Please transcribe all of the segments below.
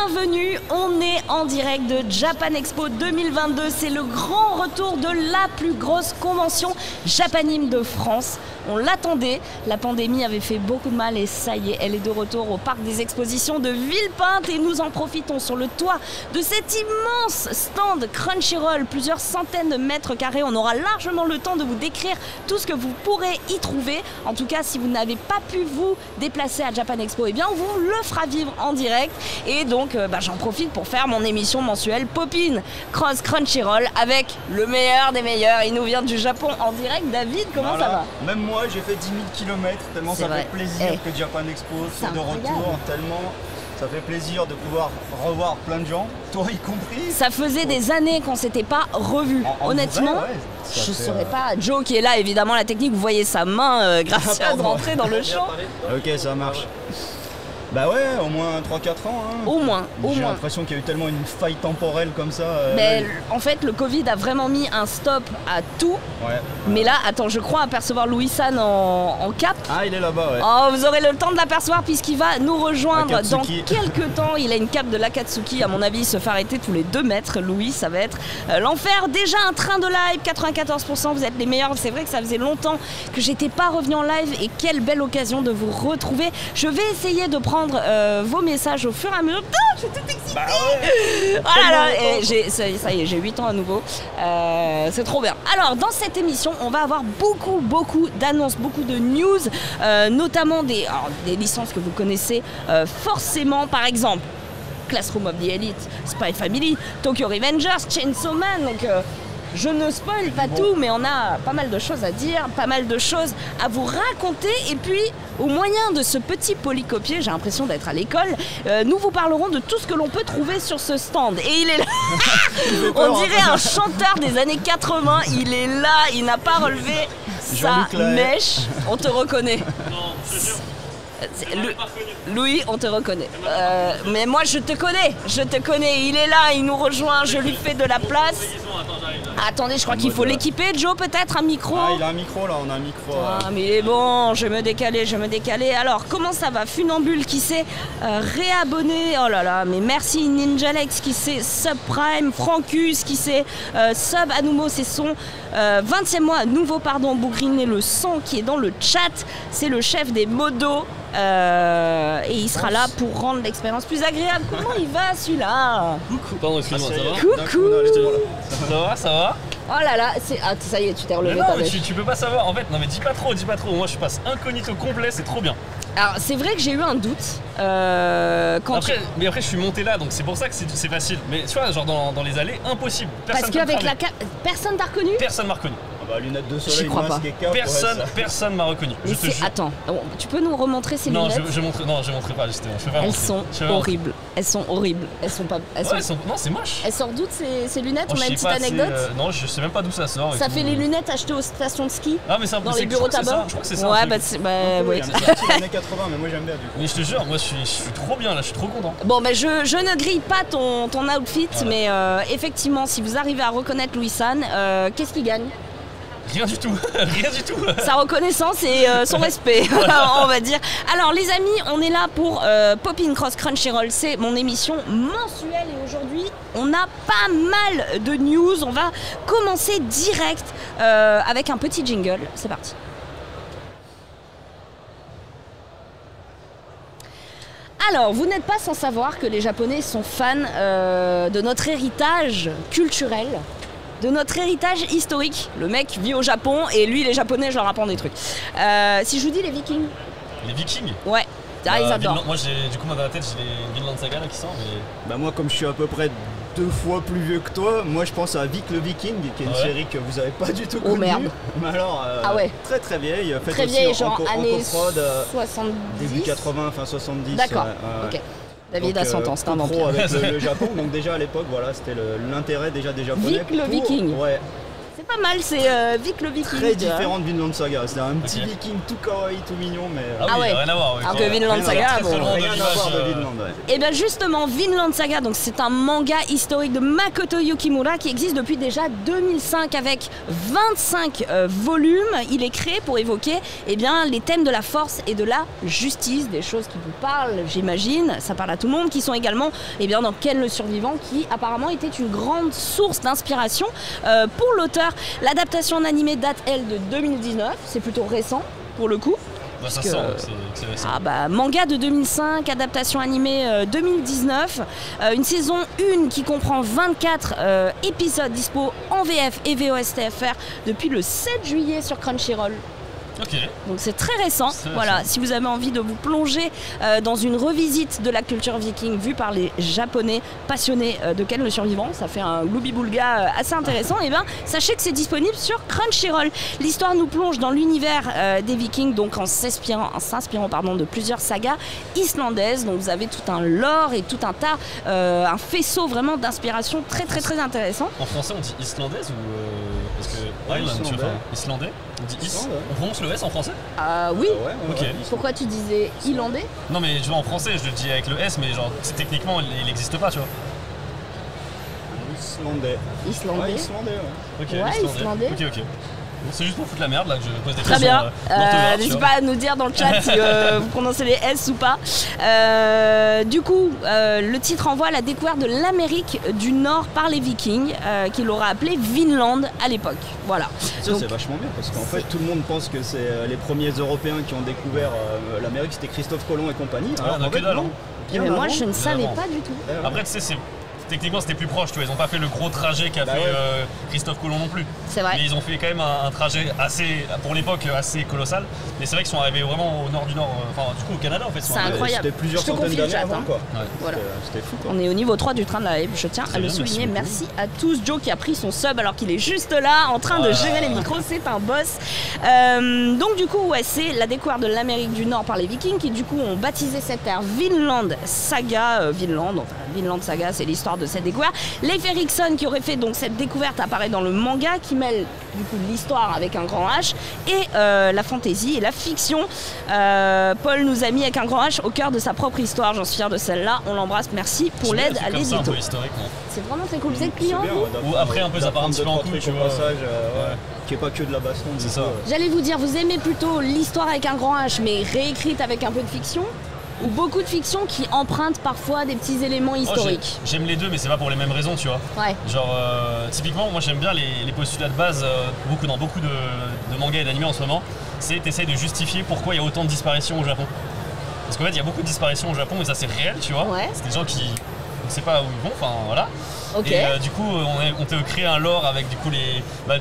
Bienvenue, on est en direct de Japan Expo 2022. C'est le grand retour de la plus grosse convention japanime de France. On l'attendait, la pandémie avait fait beaucoup de mal et ça y est, elle est de retour au parc des expositions de Villepinte et nous en profitons sur le toit de cet immense stand Crunchyroll, plusieurs centaines de mètres carrés. On aura largement le temps de vous décrire tout ce que vous pourrez y trouver. En tout cas, si vous n'avez pas pu vous déplacer à Japan Expo, eh bien on vous le fera vivre en direct. Et donc j'en profite pour faire mon émission mensuelle Popin Cross Crunchyroll avec le meilleur des meilleurs. Il nous vient du Japon en direct. David, comment ça va? Même moi j'ai fait 10 000 km tellement ça fait plaisir que Japan Expo soit de retour, tellement ça fait plaisir de pouvoir revoir plein de gens, toi y compris. Ça faisait des années qu'on s'était pas revus. Honnêtement, vrai, je saurais pas. Joe qui est là, évidemment la technique, vous voyez sa main gracieuse rentrer dans le champ. Ok, ça marche. Bah ouais, au moins 3-4 ans. Hein. Au moins. J'ai l'impression qu'il y a eu tellement une faille temporelle comme ça. Mais en fait, le Covid a vraiment mis un stop à tout. Ouais. Mais là, attends, je crois apercevoir Louis-San en cap. Ah, il est là-bas, ouais. Oh, vous aurez le temps de l'apercevoir puisqu'il va nous rejoindre Akatsuki. dans quelques temps. Il a une cape de l'Akatsuki. À mon avis, il se fait arrêter tous les 2 mètres. Louis, ça va être l'enfer. Déjà un train de live, 94%. Vous êtes les meilleurs. C'est vrai que ça faisait longtemps que j'étais pas revenu en live et quelle belle occasion de vous retrouver. Je vais essayer de prendre vos messages au fur et à mesure. Oh, je suis toute excitée. Bah ouais. Oh là là, et ça y est, j'ai 8 ans à nouveau. C'est trop bien. Alors, dans cette émission, on va avoir beaucoup d'annonces, beaucoup de news, notamment des licences que vous connaissez forcément. Par exemple, Classroom of the Elite, Spy Family, Tokyo Revengers, Chainsaw Man. Donc, je ne spoil pas tout, mais on a pas mal de choses à dire, pas mal de choses à vous raconter. Et puis, au moyen de ce petit polycopier, j'ai l'impression d'être à l'école, nous vous parlerons de tout ce que l'on peut trouver sur ce stand. Et il est là, on dirait un chanteur des années 80, il est là, il n'a pas relevé sa mèche. On te reconnaît. Non, je te jure. Louis, on te reconnaît. Mais moi, je te connais. Il est là, il nous rejoint, je lui fais de la place. Attendez, je crois qu'il faut l'équiper. Joe, peut-être un micro? Ah, il a un micro là, on a un micro. Ah, mais il est bon, je vais me décaler. Alors, comment ça va? Funambule qui s'est réabonné. Oh là là, mais merci Ninjalex qui s'est subprime. Francus qui s'est sub Anumo, c'est son 20e mois. Nouveau, pardon, Bougrine le sang qui est dans le chat. C'est le chef des modos. Et il sera là pour rendre l'expérience plus agréable. Comment il va celui-là? Coucou, pardon, excuse-moi, ça va? Coucou. Ça va? Oh là là, ça y est, tu t'es relevé. Non, mais tu peux pas savoir, en fait, non mais dis pas trop. Moi je passe incognito complet, c'est trop bien. Alors c'est vrai que j'ai eu un doute Mais après je suis monté là, donc c'est pour ça que c'est facile. Mais tu vois, genre dans les allées, impossible. Parce qu'avec la cape, personne t'a reconnu? Personne m'a reconnu. Lunettes de soleil, masque et cap. Personne m'a reconnu. Mais attends, tu peux nous remontrer ces lunettes? Je montrerai pas justement. Elles sont horribles. Elles sont pas. Non, c'est moche. Elles sortent d'où ces lunettes? On a une petite anecdote? Non, je sais même pas d'où ça sort. Ça fait les lunettes achetées aux stations de ski? Ah, mais c'est dans les bureaux tabac? Je crois que c'est ça. Ouais, oui. C'est les années 80, mais moi j'aime bien du coup. Mais je te jure, moi je suis trop bien là, je suis trop content. Bon, je ne grille pas ton outfit, mais effectivement, si vous arrivez à reconnaître Louis-San, qu'est-ce qu'il gagne? Rien du tout, rien du tout. Sa reconnaissance et son respect, on va dire. Alors les amis, on est là pour Popin Cross Crunchyroll, c'est mon émission mensuelle et aujourd'hui on a pas mal de news. On va commencer direct avec un petit jingle, c'est parti. Alors, vous n'êtes pas sans savoir que les Japonais sont fans de notre héritage culturel, de notre héritage historique. Le mec vit au Japon et lui, les Japonais, je leur apprends des trucs. Si je vous dis les Vikings. Les Vikings? Ouais. Ah, ils adorent. Moi, du coup, dans la tête, j'ai les Vinland Saga là, qui sort. Mais... Bah, moi, comme je suis à peu près 2 fois plus vieux que toi, moi je pense à Vic le Viking, qui est une série que vous avez pas du tout connue. Oh merde. Mais alors, très vieille. Très vieille, genre années 70. Début 80, fin 70. D'accord, ok. David a 100 ans, c'est un vampire. Avec le Japon, donc déjà à l'époque, voilà, c'était l'intérêt déjà des Japonais. Vic le Viking. Ouais. C'est pas mal, c'est Vic le Viking. Très différent de Vinland Saga. C'est un petit Viking tout kawaii, tout mignon, mais. Ah ouais, rien à voir. Alors que Vinland Saga, rien à voir de Vinland. Et bien justement, Vinland Saga, donc c'est un manga historique de Makoto Yukimura qui existe depuis déjà 2005 avec 25 volumes. Il est créé pour évoquer les thèmes de la force et de la justice, des choses qui vous parlent, j'imagine. Ça parle à tout le monde, qui sont également dans Ken le Survivant, qui apparemment était une grande source d'inspiration pour l'auteur. L'adaptation en animé date, elle, de 2019. C'est plutôt récent, pour le coup. Bah, ça sent, c'est récent. Manga de 2005, adaptation animée 2019. Une saison 1 qui comprend 24 épisodes dispo en VF et VOST FR depuis le 7 juillet sur Crunchyroll. Ok. Donc c'est très récent. Voilà, si vous avez envie de vous plonger dans une revisite de la culture viking vue par les Japonais passionnés de Ken le Survivant, ça fait un gloubi-boulga assez intéressant. Et sachez que c'est disponible sur Crunchyroll. L'histoire nous plonge dans l'univers des Vikings, donc en s'inspirant de plusieurs sagas islandaises. Donc vous avez tout un lore et tout un tas, un faisceau vraiment d'inspiration très très très intéressant. En français on dit islandaise ou parce que Island, tu vois, islandais. On dit on prononce le S en français? Oui. Ok. Pourquoi tu disais islandais? Non mais tu vois en français je le dis avec le S mais genre techniquement il n'existe pas tu vois. Islandais. Islandais. Ouais, islandais, ouais. Ok, ouais, islandais. Ok. C'est juste pour foutre la merde là que je pose des Très questions. bien. N'hésitez pas à nous dire dans le chat si vous prononcez les S ou pas. Du coup, le titre renvoie à la découverte de l'Amérique du Nord par les Vikings, qui l'aura appelé Vinland à l'époque. Voilà. Ça c'est vachement bien parce qu'en fait tout le monde pense que c'est les premiers Européens qui ont découvert l'Amérique, c'était Christophe Colomb et compagnie. Alors en fait non. Mais moi je ne savais pas du tout. Après tu sais techniquement c'était plus proche, tu vois, ils ont pas fait le gros trajet qu'a fait Christophe Colomb non plus. C'est vrai. Mais ils ont fait quand même un trajet assez, pour l'époque, assez colossal. Mais c'est vrai qu'ils sont arrivés vraiment au nord du nord, enfin du coup au Canada en fait. C'est incroyable. C'était plusieurs centaines d'années avant quoi. Ouais. Voilà. C'était fou quoi. On est au niveau 3 du train de la hype, je tiens à le souligner. Merci à tous. Joe qui a pris son sub alors qu'il est juste là en train de gérer les micros, c'est un boss. Donc du coup c'est la découverte de l'Amérique du Nord par les Vikings qui du coup ont baptisé cette terre Vinland Saga. Vinland Saga, c'est l'histoire de cette découverte. Leif Erikson qui aurait fait donc cette découverte apparaît dans le manga qui mêle du coup l'histoire avec un grand H et la fantaisie et la fiction. Paul nous a mis avec un grand H au cœur de sa propre histoire, j'en suis fière de celle-là, on l'embrasse, merci pour l'aide à l'édito. C'est vraiment très cool, vous êtes client ou après un peu ça part un petit peu en couille, tu vois. Qui est pas que de la baston. C'est ça. J'allais vous dire, vous aimez plutôt l'histoire avec un grand H mais réécrite avec un peu de fiction? Ou beaucoup de fiction qui empruntent parfois des petits éléments historiques. J'aime les deux mais c'est pas pour les mêmes raisons tu vois. Ouais. Genre typiquement moi j'aime bien les postulats de base dans beaucoup de mangas et d'animés en ce moment. C'est t'essayes de justifier pourquoi il y a autant de disparitions au Japon. Parce qu'en fait il y a beaucoup de disparitions au Japon et ça c'est réel tu vois. Ouais. C'est des gens qui on sait pas où ils vont, enfin voilà. Okay. Et du coup on te crée un lore avec du coup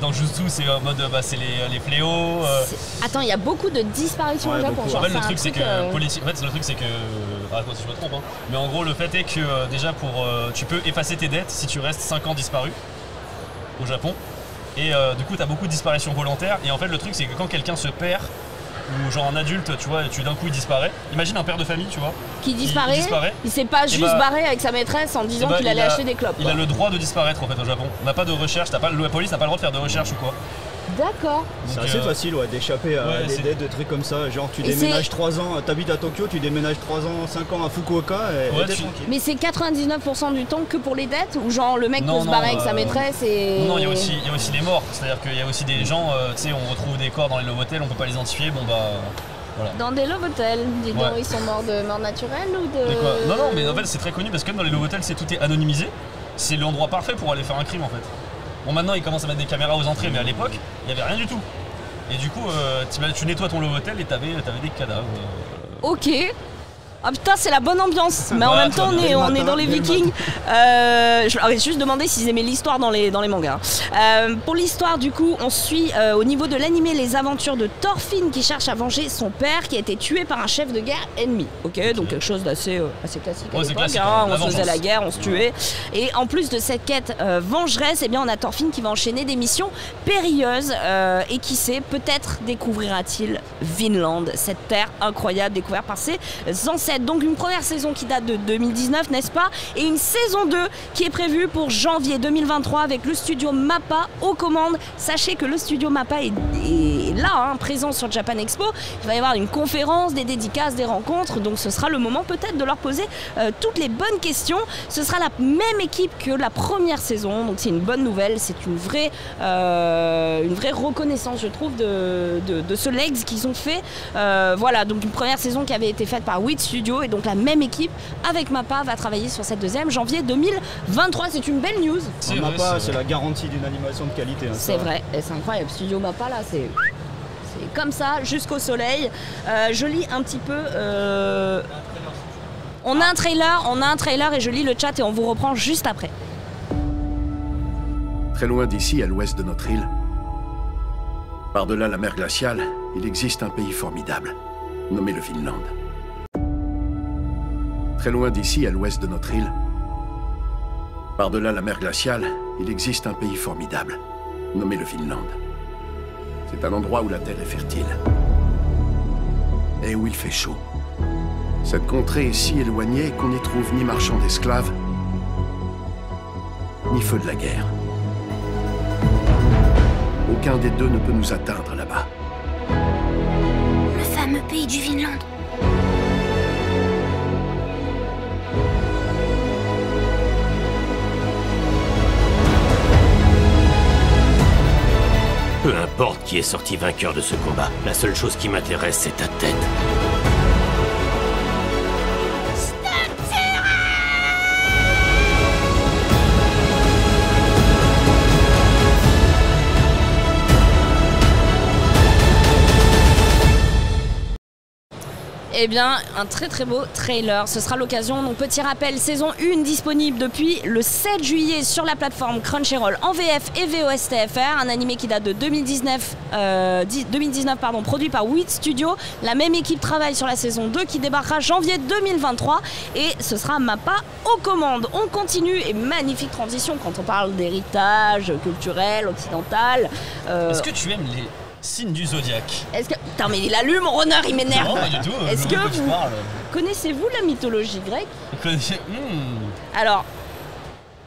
dans Jutsu c'est en mode c'est les fléaux. Attends, il y a beaucoup de disparitions au Japon. En fait le truc c'est que si je me trompe hein. Mais en gros le fait est que déjà tu peux effacer tes dettes si tu restes 5 ans disparu au Japon. Et du coup t'as beaucoup de disparitions volontaires et en fait le truc c'est que quand quelqu'un se perd ou genre un adulte, tu vois, d'un coup il disparaît. Imagine un père de famille, tu vois. Qui disparaît. Il s'est pas juste barré avec sa maîtresse en disant qu'il allait acheter des clopes. Il a le droit de disparaître en fait au Japon. On n'a pas de recherche, la police n'a pas le droit de faire de recherche ou quoi. D'accord. C'est assez facile d'échapper à des dettes, de trucs comme ça. Genre tu déménages 3 ans, t'habites à Tokyo, tu déménages 3 ans, 5 ans à Fukuoka et t'es tranquille. Mais c'est 99% du temps que pour les dettes ou genre le mec peut se barrer avec sa maîtresse et... Non, il y a aussi les morts. C'est-à-dire qu'il y a aussi des gens, tu sais, on retrouve des corps dans les love hotels, on peut pas les identifier, bon bah... Voilà. Dans des love hotels, dis donc, ils sont morts de mort naturelle ou de... Non, mais en fait c'est très connu parce que dans les love hotels, tout est anonymisé. C'est l'endroit parfait pour aller faire un crime en fait. Bon maintenant ils commencent à mettre des caméras aux entrées mais à l'époque il n'y avait rien du tout. Et du coup tu nettoies ton love hotel et t'avais des cadavres. Ok. Ah putain c'est la bonne ambiance. Mais en même temps on est dans les Vikings. Je leur ai juste demandé s'ils aimaient l'histoire dans les mangas. Pour l'histoire du coup on suit au niveau de l'animé les aventures de Thorfinn qui cherche à venger son père qui a été tué par un chef de guerre ennemi. Ok, donc quelque chose d'assez classique à l'époque, hein. On se faisait la guerre, on se tuait. Et en plus de cette quête vengeresse, eh bien on a Thorfinn qui va enchaîner des missions périlleuses et qui sait, peut-être découvrira-t-il Vinland, cette terre incroyable découverte par ses ancêtres. 2017. Donc une première saison qui date de 2019, n'est-ce pas? Et une saison 2 qui est prévue pour janvier 2023 avec le studio MAPPA aux commandes. Sachez que le studio MAPPA est là, présent sur Japan Expo. Il va y avoir une conférence, des dédicaces, des rencontres. Donc ce sera le moment peut-être de leur poser toutes les bonnes questions. Ce sera la même équipe que la première saison. Donc c'est une bonne nouvelle. C'est une vraie reconnaissance, je trouve, de ce legs qu'ils ont fait. Voilà, donc une première saison qui avait été faite par Wit Studio et donc la même équipe avec MAPPA va travailler sur cette deuxième janvier 2023. C'est une belle news. MAPPA, c'est la garantie d'une animation de qualité. C'est vrai, et c'est incroyable. Studio MAPPA, là, c'est comme ça, jusqu'au soleil. Je lis un petit peu... On a un trailer et je lis le chat et on vous reprend juste après. Très loin d'ici, à l'ouest de notre île, par-delà la mer glaciale, il existe un pays formidable, nommé le Vinland. Très loin d'ici, à l'ouest de notre île, par-delà la mer glaciale, il existe un pays formidable, nommé le Vinland. C'est un endroit où la terre est fertile et où il fait chaud. Cette contrée est si éloignée qu'on n'y trouve ni marchands d'esclaves, ni feu de la guerre. Aucun des deux ne peut nous atteindre là-bas. Le fameux pays du Vinland. Peu importe qui est sorti vainqueur de ce combat, la seule chose qui m'intéresse, c'est ta tête. Eh bien, un très beau trailer. Ce sera l'occasion. Donc, petit rappel, saison 1 disponible depuis le 7 juillet sur la plateforme Crunchyroll en VF et VOSTFR. Un animé qui date de 2019, produit par Wit Studio. La même équipe travaille sur la saison 2 qui débarquera janvier 2023. Et ce sera MAPPA aux commandes. On continue et magnifique transition quand on parle d'héritage culturel, occidental. Est-ce que tu aimes les signes du zodiaque? Est-ce que... Putain, mais il allume, Runner, il m'énerve. Non, pas du tout. Est-ce que vous... Connaissez-vous la mythologie grecque? Alors,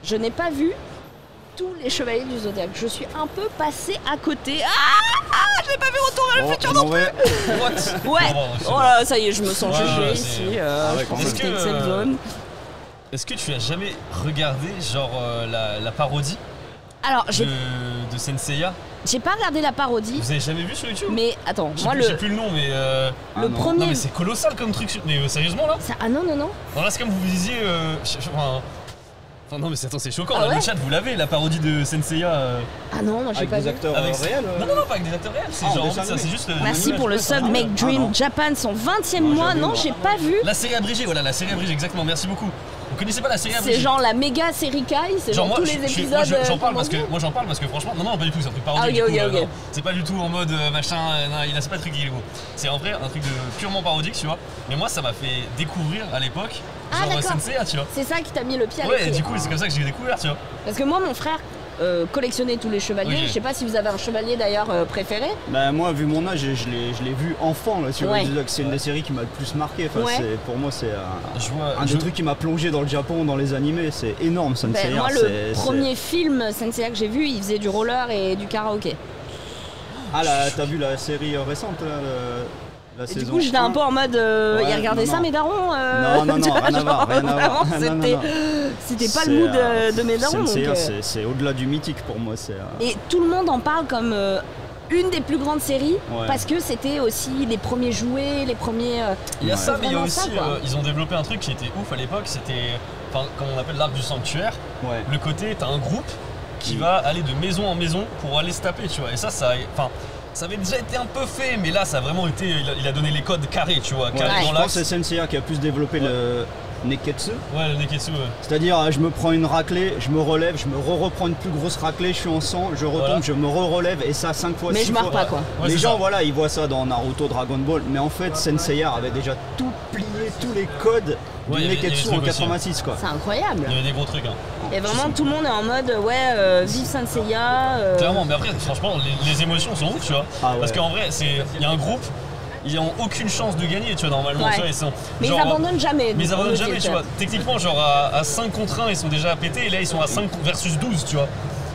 je n'ai pas vu tous les chevaliers du zodiaque. Je suis un peu passé à côté. Je n'ai pas vu Retour vers le futur non plus. What? Ouais. Oh là, ça y est, je me sens jugée ici. Est-ce que tu as jamais regardé genre la parodie alors, de Senseiya? J'ai pas regardé la parodie. Vous avez jamais vu sur YouTube? Mais attends, moi je sais plus le nom, mais le premier. Non mais c'est colossal comme truc. Mais sérieusement là? Ah non. Non là c'est comme vous disiez. Enfin non mais attends, c'est choquant. Ah là, le chat vous l'avez la parodie de Senseiya. Ah non, moi j'ai pas vu. Avec des acteurs réels. Non, pas avec des acteurs réels. C'est genre c'est juste. Merci pour le sub Make Dream Japan, son 20e mois. Non, j'ai pas vu. La série abrégée, voilà, la série abrégée, exactement. Merci beaucoup. Vous connaissez pas la série abrégée? C'est genre la méga série Kai, c'est genre tous les épisodes. J'en parle parce que franchement, non, pas du tout, c'est un truc parodique. Ok. C'est pas du tout en mode machin, c'est pas le truc qui est beau. C'est en vrai un truc purement parodique, tu vois. Mais moi, ça m'a fait découvrir à l'époque, genre Senseiya, tu vois. C'est ça qui t'a mis le pied à l'étrier. Ouais, du coup, c'est comme ça que j'ai découvert, tu vois. Parce que moi, mon frère collectionner tous les chevaliers. Okay. Je sais pas si vous avez un chevalier d'ailleurs préféré. Bah moi, vu mon âge, je l'ai vu enfant là. Tu vois, c'est une des séries qui m'a le plus marqué. Enfin, pour moi, c'est un des trucs qui m'a plongé dans le Japon, dans les animés. C'est énorme, Senseiya. Moi, le premier film Senseiya que j'ai vu, il faisait du roller et du karaoké. Ah là, t'as vu la série récente là, la saison. Du coup, j'étais un peu en mode, il regardait ça, mes darons. Non, rien à voir. C'était pas le mood de mes darons. C'est au-delà du mythique pour moi. Et tout le monde en parle comme une des plus grandes séries parce que c'était aussi les premiers jouets, les premiers. Il y a ça, mais il y a aussi, ils ont développé un truc qui était ouf à l'époque. C'était, comme on appelle l'arc du sanctuaire. Le côté, t'as un groupe qui va aller de maison en maison pour aller se taper, tu vois. Et ça avait déjà été un peu fait, mais là ça a vraiment été. Il a donné les codes carrés, tu vois. Carrés dans je pense que c'est Senseiya qui a plus développé le Neketsu. Ouais, le Neketsu, C'est-à-dire, je me prends une raclée, je me relève, je me reprends une plus grosse raclée, je suis en sang, je retombe, je me relève, et ça 5 fois. Mais je meurs pas, quoi. Les gens, ils voient ça dans Naruto, Dragon Ball, mais en fait, Senseiya avait déjà tout plié, tous les codes du Neketsu en 86, quoi. C'est incroyable. Il y avait des gros trucs, Et vraiment, tout le monde est en mode, vive Senseiya. Clairement, mais après, franchement, les émotions sont ouf, tu vois. Parce qu'en vrai, il y a un groupe ils ont aucune chance de gagner, tu vois, normalement. Ouais. Tu vois, ils sont, mais genre, ils abandonnent jamais. Mais ils abandonnent jamais, tu vois. Techniquement, genre à 5 contre 1, ils sont déjà à péter, et là ils sont à 5 versus 12, tu vois.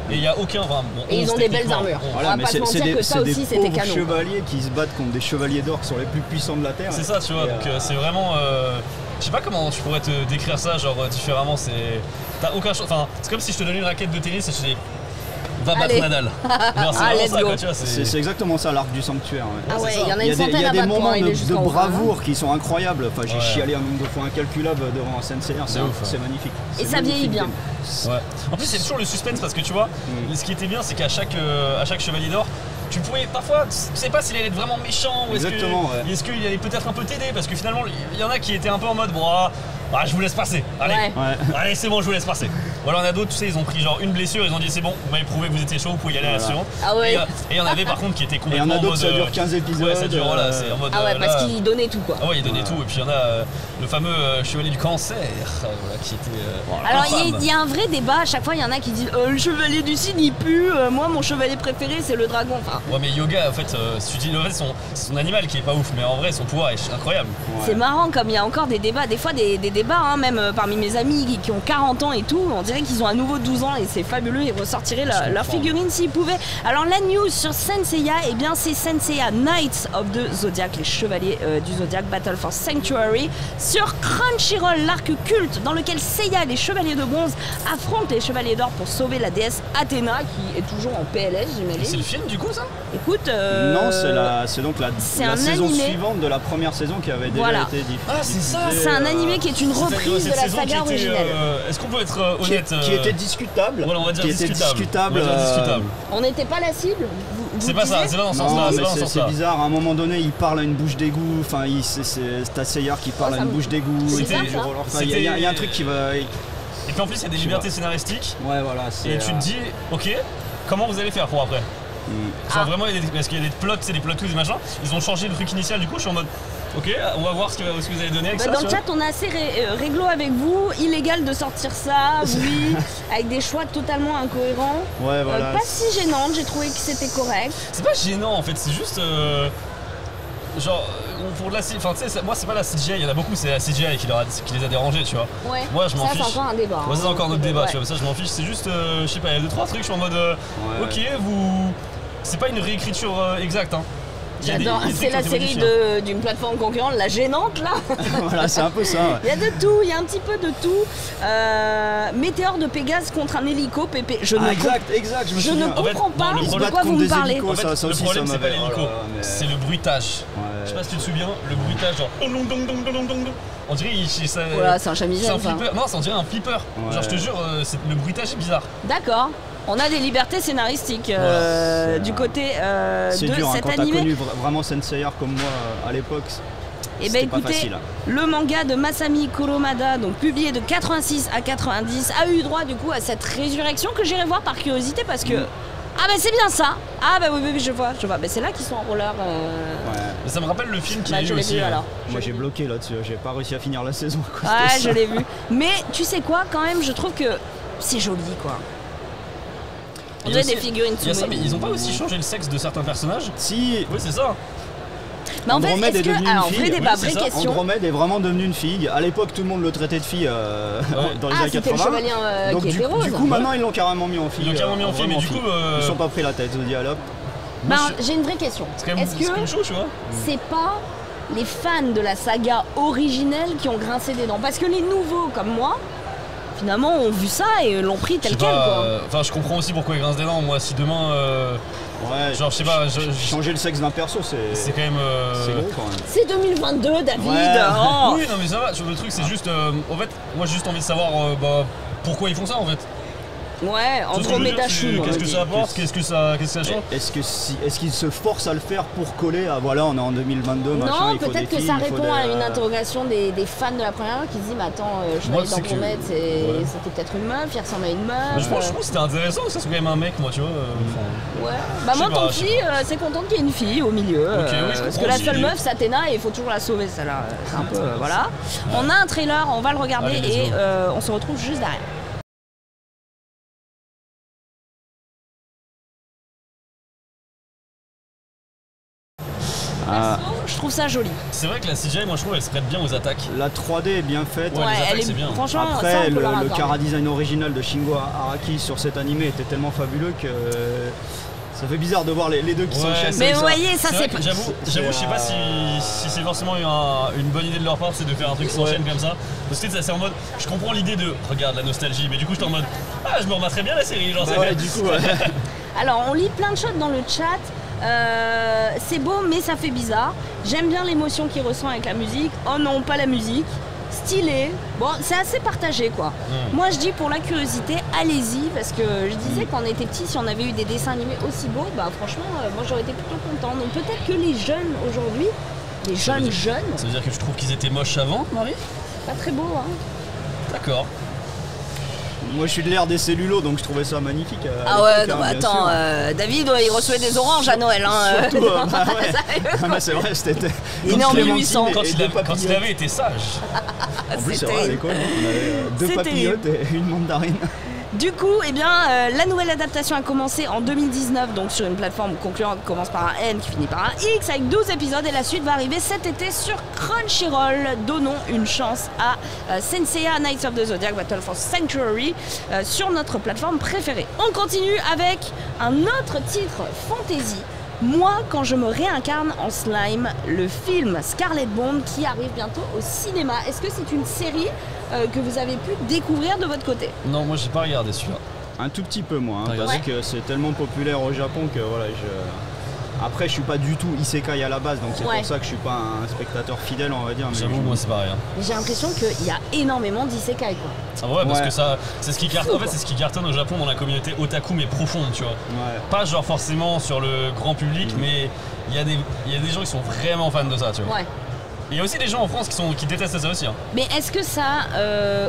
Et il n'y a aucun. Enfin, bon, et ils ont des belles armures. Voilà, on va pas se mentir que ça aussi c'était canon. C'est des chevaliers qui se battent contre des chevaliers d'or qui sont les plus puissants de la Terre. C'est ça, tu vois, donc c'est vraiment. Je sais pas comment tu pourrais te décrire ça, genre différemment, c'est. T'as aucun. Enfin, c'est comme si je te donnais une raquette de tennis et je te dis. Va battre Nadal. Genre, c'est vraiment ça, quoi, tu vois. C'est exactement ça l'arc du sanctuaire. Ouais. Ah ouais, il y en a une centaine à Il y a des moments de bravoure qui sont incroyables. Enfin, j'ai chialé un nombre de fois incalculable devant un Senseiya, c'est magnifique. Et ça vieillit bien. Ouais. En plus, c'est toujours le suspense parce que tu vois, ce qui était bien, c'est qu'à chaque chevalier d'or, tu pouvais parfois, tu sais pas s'il allait être vraiment méchant ou est-ce qu'il allait peut-être un peu t'aider parce que finalement, il y en a qui étaient un peu en mode, bon, je vous laisse passer. Allez, allez, c'est bon, je vous laisse passer. Ou alors il y en a d'autres, tu sais, ils ont pris genre une blessure, ils ont dit c'est bon, vous m'avez prouvé que vous étiez chaud, vous pouvez y aller à la suivante. Ah ouais. Et il y en avait par contre qui étaient complètement. Et il y en a d'autres, ça dure 15 épisodes. Ouais, ça dure, voilà, c'est en mode. Ah ouais, parce qu'ils donnaient tout quoi. Ah ouais, ils donnaient tout. Et puis il y en a le fameux chevalier du cancer, voilà, qui était. Alors il y a un vrai débat, à chaque fois il y en a qui disent le chevalier du cygne il pue, moi mon chevalier préféré c'est le dragon. Enfin, ouais, mais Yoga, en fait, si tu dis, en fait, c'est son animal qui est pas ouf, mais en vrai son pouvoir est incroyable. Ouais. C'est marrant comme il y a encore des débats, des fois des débats, hein, même parmi mes amis qui ont 40 ans et tout, on dirait qu'ils ont à nouveau 12 ans et c'est fabuleux, ils ressortiraient leur figurine s'ils pouvaient. Alors la news sur Senseiya, eh bien c'est Senseiya Knights of the Zodiac, les chevaliers du Zodiac Battle for Sanctuary, sur Crunchyroll, l'arc culte dans lequel Seiya et les chevaliers de bronze affrontent les chevaliers d'or pour sauver la déesse Athéna qui est toujours en PLS, j'imagine. C'est le film du coup ça? Écoute, non, c'est donc la saison suivante de la première saison qui avait déjà été diffusée. Ah c'est ça. C'est un animé qui est une reprise de la saga originelle. Est-ce qu'on peut être honnête? Qui était discutable. Voilà, on va dire discutable. On n'était pas la cible. C'est pas ça, c'est pas dans ce sens-là. C'est bizarre, à un moment donné il parle à une bouche d'égout, enfin c'est Seiya qui parle à une bouche d'égout. Il y a un truc qui va. Et puis en plus il y a des libertés scénaristiques. Ouais voilà. Et tu te dis, ok, comment vous allez faire pour après? Vraiment, parce qu'il y a des plots, c'est des plot twists et machin. Ils ont changé le truc initial, du coup je suis en mode. Ok, on va voir ce que vous allez donner avec ça. Dans le chat, on est assez réglo avec vous. Illégal de sortir ça, oui, avec des choix totalement incohérents. Ouais, voilà. Pas si gênante, j'ai trouvé que c'était correct. C'est pas gênant en fait, c'est juste. Genre, pour de la CGI, enfin tu sais, moi c'est pas la CGI, il y en a beaucoup, c'est la CGI qui les a dérangés, tu vois. Ouais, moi je m'en fiche. Ça, c'est encore un débat. Moi, c'est encore notre débat, tu vois, ça je m'en fiche, c'est juste, je sais pas, il y a 2-3 trucs, je suis en mode. Ok, vous. C'est pas une réécriture exacte, hein. J'adore, c'est la série d'une plateforme concurrente, la gênante là. Voilà, c'est un peu ça. Il y a de tout, il y a un petit peu de tout. Météore de Pégase contre un hélico, Pépé. Je ne comprends pas de quoi vous me parlez. En fait, le problème c'est pas l'hélico, c'est le bruitage. Je sais pas si tu te souviens, le bruitage genre. On dirait voilà, c'est un chamisien. Non, on dirait un flipper. Genre je te jure, le bruitage est bizarre. D'accord. On a des libertés scénaristiques du côté de dur, cet quand animé. T'as connu vraiment Senseiya comme moi à l'époque. Et ben écoutez, facile. Le manga de Masami Kuromada, donc publié de 86 à 90, a eu droit du coup à cette résurrection que j'irai voir par curiosité parce que ah bah c'est bien ça. Ah bah oui je vois. Bah c'est là qu'ils sont en roller. Ouais. Ça me rappelle le film qui a eu aussi. Moi j'ai bloqué là-dessus, j'ai pas réussi à finir la saison. Ouais, je l'ai vu. Mais tu sais quoi, quand même, je trouve que c'est joli quoi. On dirait des figurines Il y a ça, mais ils ont pas aussi changé le sexe de certains personnages? Si. Oui, c'est ça. Mais en fait, est-ce que. Alors, vrai débat, vraie question. Andromède est vraiment devenu une fille. À l'époque, tout le monde le traitait de fille dans les années 80. Le chevalier donc, qui était rose. Du coup, maintenant, ils l'ont carrément mis en fille. Ils l'ont carrément mis en fille, mais du coup. Ils sont pas pris la tête au dialogue. J'ai une vraie question. Est-ce que c'est pas les fans de la saga originelle qui ont grincé des dents? Parce que les nouveaux, comme moi, finalement, ont vu ça et l'ont pris tel quel, quoi. Enfin, je comprends aussi pourquoi ils grincent des dents. Moi, si demain. Ouais, genre, je sais pas. Changer le sexe d'un perso, c'est quand même. C'est gros quand même. C'est 2022, David. Ouais. Oh. Oui, non, mais ça va. Le truc, c'est juste. En fait, moi, j'ai juste envie de savoir pourquoi ils font ça, en fait. Ouais, Andromeda Chou. Qu'est-ce que ça apporte? Qu'est-ce que ça change? Est-ce qu'ils se forcent à le faire pour coller à voilà, on est en 2022, machin, non, peut-être que ça répond à une interrogation des fans de la première qui se disent mais attends, Chevalier d'Andromède, c'était peut-être une meuf, il ressemble à une meuf. Je trouve que c'était intéressant que ça soit quand même un mec, moi, tu vois. Ouais. Bah moi, tant pis, c'est contente qu'il y ait une fille au milieu. Parce que la seule meuf, c'est Athéna et il faut toujours la sauver, celle-là. C'est un peu. Voilà. On a un trailer, on va le regarder et on se retrouve juste derrière. je trouve ça joli. C'est vrai que la CGI, moi je trouve, elle se prête bien aux attaques. La 3D est bien faite. Ouais, les attaques, c'est bien. Franchement, après, ça, on peut le chara-design original de Shingo Araki sur cet animé était tellement fabuleux que ça fait bizarre de voir les deux qui s'enchaînent. Mais vous voyez, ça c'est... J'avoue, je sais pas si c'est forcément une bonne idée de leur part, c'est de faire un truc qui s'enchaîne comme ça. Parce que c'est en mode, je comprends l'idée de, regarde la nostalgie, mais du coup j'étais en mode, ah je me remettrais bien la série, genre ouais, du coup, ouais. Alors on lit plein de choses dans le chat. C'est beau mais ça fait bizarre. J'aime bien l'émotion qu'il ressent avec la musique. Oh non, pas la musique. Stylé. Bon, c'est assez partagé quoi. Moi je dis pour la curiosité, allez-y, parce que je disais quand on était petit, si on avait eu des dessins animés aussi beaux, bah franchement, moi j'aurais été plutôt content. Donc peut-être que les jeunes aujourd'hui, ça veut dire que je trouve qu'ils étaient moches avant, Marie? Pas très beau, hein. D'accord. Moi je suis de l'ère des cellulos donc je trouvais ça magnifique. Ah ouais, non, attends, David il recevait des oranges à Noël. Hein, surtout, bah ouais. C'est vrai, c'était. Il est né en 1800. Quand il avait été sage. En plus, c'est vrai, à l'école, on avait 2 papillotes et une mandarine. Du coup, eh bien, la nouvelle adaptation a commencé en 2019, donc sur une plateforme concurrente qui commence par un N qui finit par un X, avec 12 épisodes, et la suite va arriver cet été sur Crunchyroll. Donnons une chance à Senseiya Knights of the Zodiac Battle for Sanctuary sur notre plateforme préférée. On continue avec un autre titre fantasy. Moi, quand je me réincarne en slime, le film Scarlet Bond qui arrive bientôt au cinéma. Est-ce que c'est une série que vous avez pu découvrir de votre côté? Non, moi j'ai pas regardé celui-là. Un tout petit peu moi, parce que c'est tellement populaire au Japon que voilà, Après, je suis pas du tout isekai à la base, donc c'est pour ça que je suis pas un spectateur fidèle, on va dire. J'avoue, moi c'est pareil. J'ai l'impression qu'il y a énormément d'isekai quoi. Ah ouais, parce que ça, c'est ce qui cartonne. En fait, c'est ce qui cartonne au Japon dans la communauté otaku, mais profonde, tu vois. Pas genre forcément sur le grand public, mais il y a des gens qui sont vraiment fans de ça, tu vois. Il y a aussi des gens en France qui détestent ça aussi. Hein. Mais est-ce que ça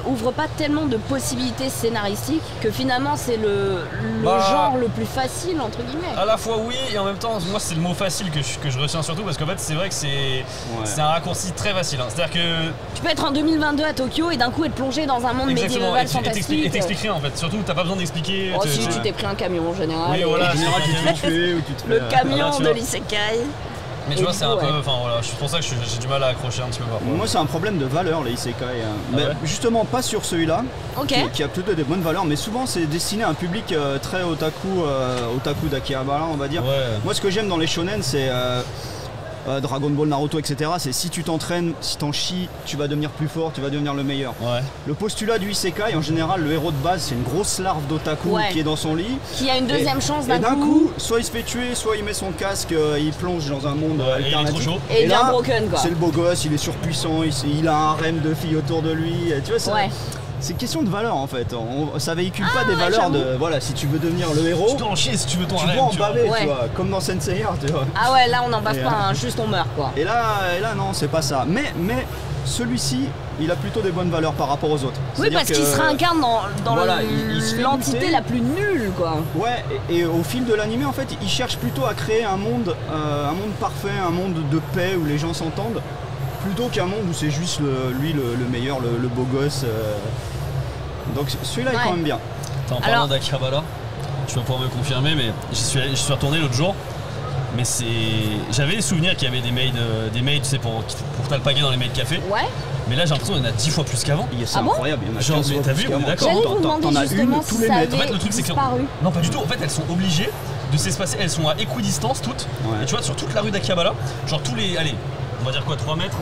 ouvre pas tellement de possibilités scénaristiques que finalement c'est le genre le plus facile entre guillemets? À la fois oui, et en même temps, moi c'est le mot facile que je retiens surtout parce qu'en fait c'est vrai que c'est un raccourci très facile. Hein. C'est-à-dire que tu peux être en 2022 à Tokyo et d'un coup être plongé dans un monde médiéval fantastique. Et t'expliques rien en fait. Surtout t'as pas besoin d'expliquer. Oh si tu t'es pris un camion en général. Oui voilà, tu te fais tuer ou tu te fais. Le camion de l'isekai. Mais tu vois, c'est un peu. Enfin voilà, c'est pour ça que j'ai du mal à accrocher un petit peu parfois. Moi, c'est un problème de valeur, les isekai. Mais justement, pas sur celui-là, qui a plutôt des bonnes valeurs, mais souvent, c'est destiné à un public très otaku d'Akihabara, on va dire. Moi, ce que j'aime dans les shonen, c'est. Dragon Ball, Naruto, etc. C'est si tu t'entraînes, si t'en chies, tu vas devenir plus fort, tu vas devenir le meilleur. Le postulat du isekai, en général, le héros de base, c'est une grosse larve d'otaku qui est dans son lit. Qui a une deuxième chance d'un coup. Soit il se fait tuer, soit il met son casque, il plonge dans un monde alternatif. Et il est broken quoi. C'est le beau gosse, il est surpuissant, il a un harem de filles autour de lui. Tu vois, c'est une question de valeur en fait. Ça véhicule pas des valeurs de. Voilà, si tu veux devenir le héros. Tu dois en chier si tu veux ton harem. Tu dois en baver, tu vois, comme dans Senseiya, tu vois. Ah ouais, là on n'en bave pas, juste on meurt quoi. Et là non, c'est pas ça. Mais celui-ci, il a plutôt des bonnes valeurs par rapport aux autres. Oui, parce qu'il se réincarne dans l'entité la plus nulle quoi. Ouais, et au fil de l'anime en fait, il cherche plutôt à créer un monde parfait, un monde de paix où les gens s'entendent. Plutôt qu'un monde où c'est juste lui le meilleur, le beau gosse. Donc celui-là est quand même bien. En parlant d'Akihabara, tu vas pouvoir me confirmer, mais j'y suis retourné l'autre jour. Mais j'avais les souvenirs qu'il y avait des maids, tu sais, pour t'alpaguer dans les maids de café. Mais là j'ai l'impression qu'il y en a 10 fois plus qu'avant. C'est incroyable, il y en a genre, mais t'as vu, on est d'accord. J'allais vous demander justement si ça avait En fait le truc c'est que non pas du tout, en fait elles sont obligées de s'espacer, elles sont à équidistance toutes. Et tu vois sur toute la rue d'Akihabara, genre tous les on va dire quoi, 3 mètres.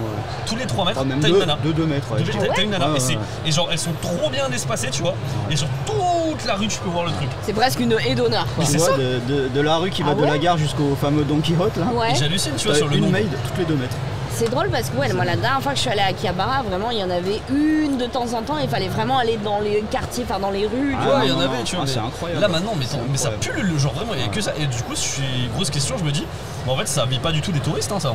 Tous les 3 mètres, t'as une nana. De 2 mètres, t'as une nana. Et genre, elles sont trop bien espacées, tu vois. Et sur toute la rue, tu peux voir le truc. C'est presque une haie d'honneur, quoi. Tu vois, de la rue qui va de la gare jusqu'au fameux Don Quichotte, là. Et j'hallucine, tu vois, sur le une nombre. maid toutes les 2 mètres. C'est drôle parce que moi la dernière fois que je suis allée à Akihabara, vraiment il y en avait une de temps en temps, il fallait vraiment aller dans les quartiers, enfin dans les rues. Il y en avait, tu vois. C'est incroyable. Là maintenant, mais ça pue le genre vraiment, il y a que ça. Et du coup, grosse question, je me dis, en fait ça vit pas du tout des touristes, hein, ça.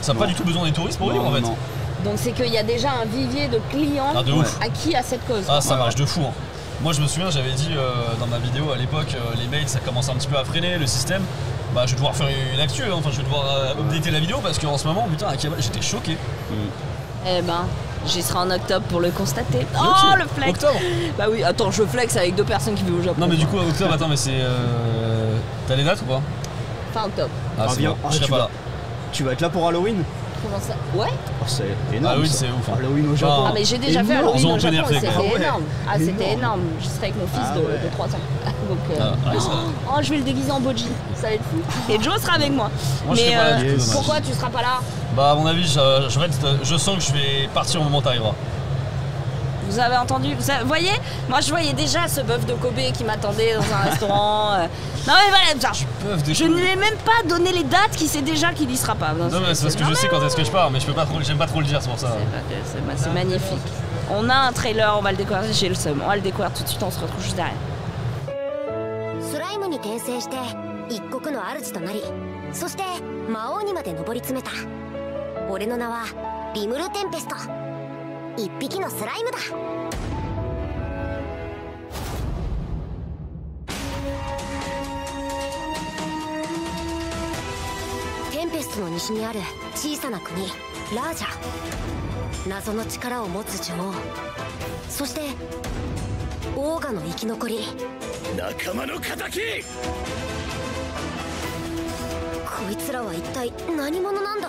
Ça n'a pas du tout besoin des touristes pour vivre en fait. Donc c'est qu'il y a déjà un vivier de clients acquis à cette cause. Ah ça marche de fou. Hein. Moi je me souviens, j'avais dit dans ma vidéo à l'époque, les mails ça commence un petit peu à freiner le système. Bah je vais devoir faire une actu, hein. Enfin je vais devoir updater la vidéo parce qu'en ce moment, putain, j'étais choqué. Eh ben, j'y serai en octobre pour le constater. Oh le flex. Octobre. Bah oui, attends, je flex avec 2 personnes qui vivent au Japon. Non mais du coup octobre, attends mais c'est... T'as les dates ou pas? Fin octobre. Ah c'est bon, je serai pas là. Tu vas être là pour Halloween? Comment ça? Ouais. Oh, c'est énorme. Halloween, c'est ouf. Halloween au Japon. Ah, mais j'ai déjà fait Halloween au Japon et c'était énorme. Ah, c'était énorme. Je serais avec mon fils de 3 ans. Donc, je vais le déguiser en Boji. Ça va être fou. Et Joe sera avec moi. Mais pourquoi tu seras pas là? Bah, à mon avis, je sens que je vais partir au moment où t'arriveras. Vous avez entendu? Vous voyez? Moi, je voyais déjà ce bœuf de Kobe qui m'attendait dans un restaurant. Non, mais voilà, je ne lui ai même pas donné les dates, qui sait déjà qu'il y sera pas. Non, mais c'est parce que je sais quand est-ce que je pars, mais j'aime pas trop le dire, c'est pour ça. C'est magnifique. On a un trailer, on va le découvrir, j'ai le seum. On va le découvrir tout de suite, on se retrouve juste derrière.テンペストの西にある小さな国ラージャ、謎の力を持つ女王、そしてオーガの生き残り、仲間の敵。こいつらは一体何者なんだ。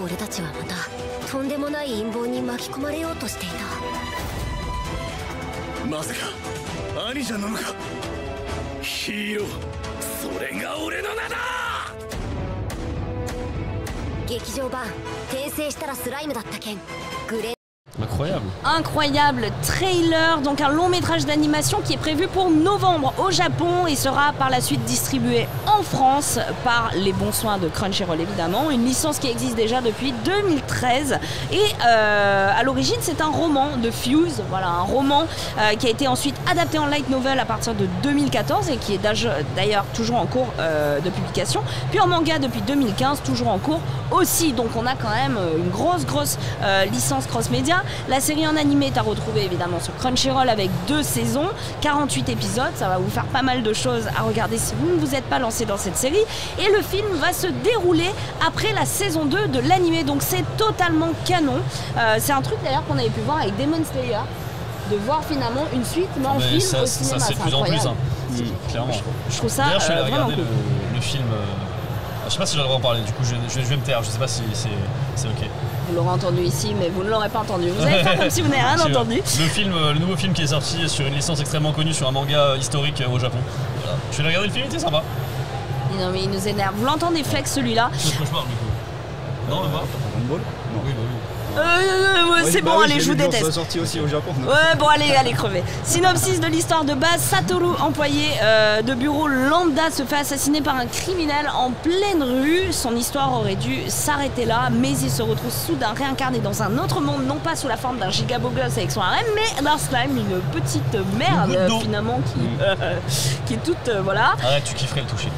俺たちはまたとんでもない陰謀に巻き込まれようとしていた。まさか兄者なのか。ヒーロー、それが俺の名だ。劇場版転生したらスライムだった件グレー。 Incroyable trailer, donc un long métrage d'animation qui est prévu pour novembre au Japon et sera par la suite distribué en France par les bons soins de Crunchyroll évidemment, une licence qui existe déjà depuis 2013 et à l'origine c'est un roman de Fuse, voilà un roman qui a été ensuite adapté en light novel à partir de 2014 et qui est d'ailleurs toujours en cours de publication, puis en manga depuis 2015 toujours en cours aussi, donc on a quand même une grosse licence cross-média. La série en animé est à retrouver évidemment sur Crunchyroll avec 2 saisons, 48 épisodes, ça va vous faire pas mal de choses à regarder si vous ne vous êtes pas lancé dans cette série. Et le film va se dérouler après la saison 2 de l'animé, donc c'est totalement canon. C'est un truc d'ailleurs qu'on avait pu voir avec Demon Slayer, de voir finalement une suite mais en film au cinéma, c'est de plus en plus, hein. Clairement. Je trouve ça d'ailleurs, je vais vraiment regarder cool. le film. Je sais pas si je devrais en parler, du coup je vais me taire, je sais pas si c'est ok. Vous l'aurez entendu ici, mais vous ne l'aurez pas entendu. Vous allez faire comme si vous n'avez rien entendu. Le nouveau film qui est sorti sur une licence extrêmement connue, sur un manga historique au Japon. Voilà. Je vais regarder le film, il était sympa. Non mais il nous énerve. Vous l'entendez flex celui-là? Je sais pas, je parle du coup. Non, même pas. Dragon Ball? Non. Oui, bah oui. C'est bon, allez, je vous déteste. C'est sorti aussi au Japon. Ouais, bon, allez, crevez. Synopsis de l'histoire de base, Satoru, employé de bureau lambda, se fait assassiner par un criminel en pleine rue. Son histoire aurait dû s'arrêter là, mais il se retrouve soudain réincarné dans un autre monde, non pas sous la forme d'un gigabogos avec son harem, mais d'un slime, une petite merde finalement qui est toute, voilà. Arrête, tu kifferais le toucher.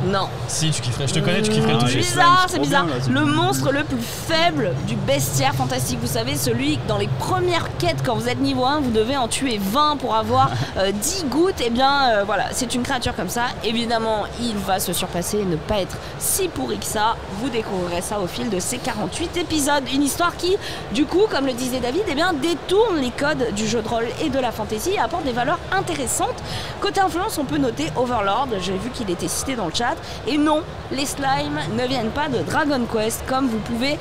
Non. Si, tu kifferais, je te connais, tu kifferais le toucher. C'est bizarre. Le monstre le plus faible du bestiaire fantastique, vous savez, celui dans les premières quêtes, quand vous êtes niveau 1, vous devez en tuer 20 pour avoir 10 gouttes. Et bien voilà, c'est une créature comme ça. Évidemment, il va se surpasser et ne pas être si pourri que ça. Vous découvrirez ça au fil de ces 48 épisodes. Une histoire qui, du coup, comme le disait David, eh bien, détourne les codes du jeu de rôle et de la fantasy et apporte des valeurs intéressantes. Côté influence, on peut noter Overlord, j'ai vu qu'il était cité dans le chat. Et non, les slimes ne viennent pas de Dragon Quest comme vous pouvez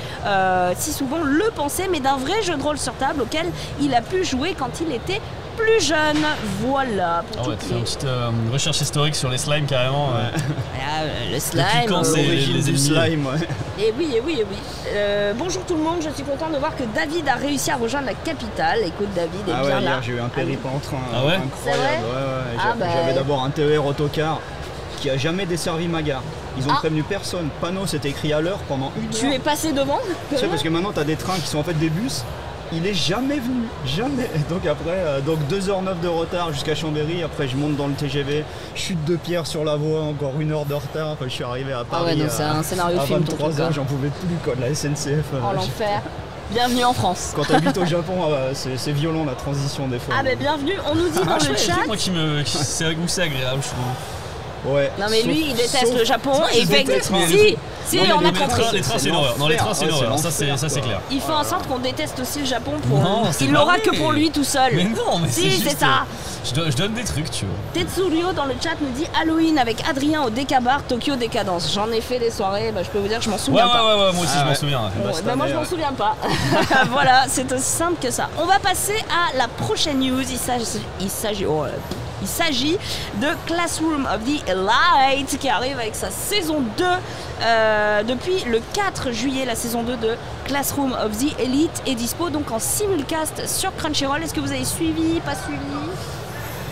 si souvent le penser, mais d'un vrai jeu de rôle sur table auquel il a pu jouer quand il était plus jeune. Voilà. Pour tu fais une petite recherche historique sur les slimes carrément. Le slime. L'origine du slime, Et oui. Bonjour tout le monde, je suis content de voir que David a réussi à rejoindre la capitale. Écoute, David est bien là. Hier j'ai eu un périple en train incroyable. C'est vrai. J'avais d'abord un TER autocar qui a jamais desservi ma gare. Ils ont prévenu personne. Panneau, c'était écrit à l'heure pendant 1 heure. Tu es passé devant? Tu sais, parce que maintenant, tu as des trains qui sont en fait des bus. Il est jamais venu. Jamais. Donc après, 2h09 de retard jusqu'à Chambéry. Après, je monte dans le TGV. Chute de pierre sur la voie. Encore 1 heure de retard. Après, je suis arrivé à Paris. Ah ouais, donc c'est un scénario à film. 23h, j'en pouvais plus. Quoi, de la SNCF. Oh, l'enfer. Bienvenue en France. Quand tu habites au Japon, c'est violent la transition des fois. Ah, bah bienvenue. On nous dit dans le chat. Moi c'est agréable, je trouve. Ouais. Non mais lui il déteste le Japon et effectivement si Si, on a compris. Les trains, c'est une horreur. Non, les trains, c'est une horreur. Ça, c'est clair. Il fait en sorte qu'on déteste aussi le Japon pour. Non, il l'aura que pour lui tout seul. Mais non, mais si, c'est ça. Je donne des trucs, tu vois. Tetsurio dans le chat nous dit Halloween avec Adrien au Décabar, Tokyo Décadence. J'en ai fait des soirées, je peux vous dire que je m'en souviens pas. Ouais, moi aussi je m'en souviens. Moi je m'en souviens pas. Voilà, c'est aussi simple que ça. On va passer à la prochaine news. Il s'agit de Classroom of the Elite qui arrive avec sa saison 2 depuis le 4 juillet. La saison 2 de Classroom of the Elite est dispo donc en simulcast sur Crunchyroll. Est-ce que vous avez suivi, pas suivi?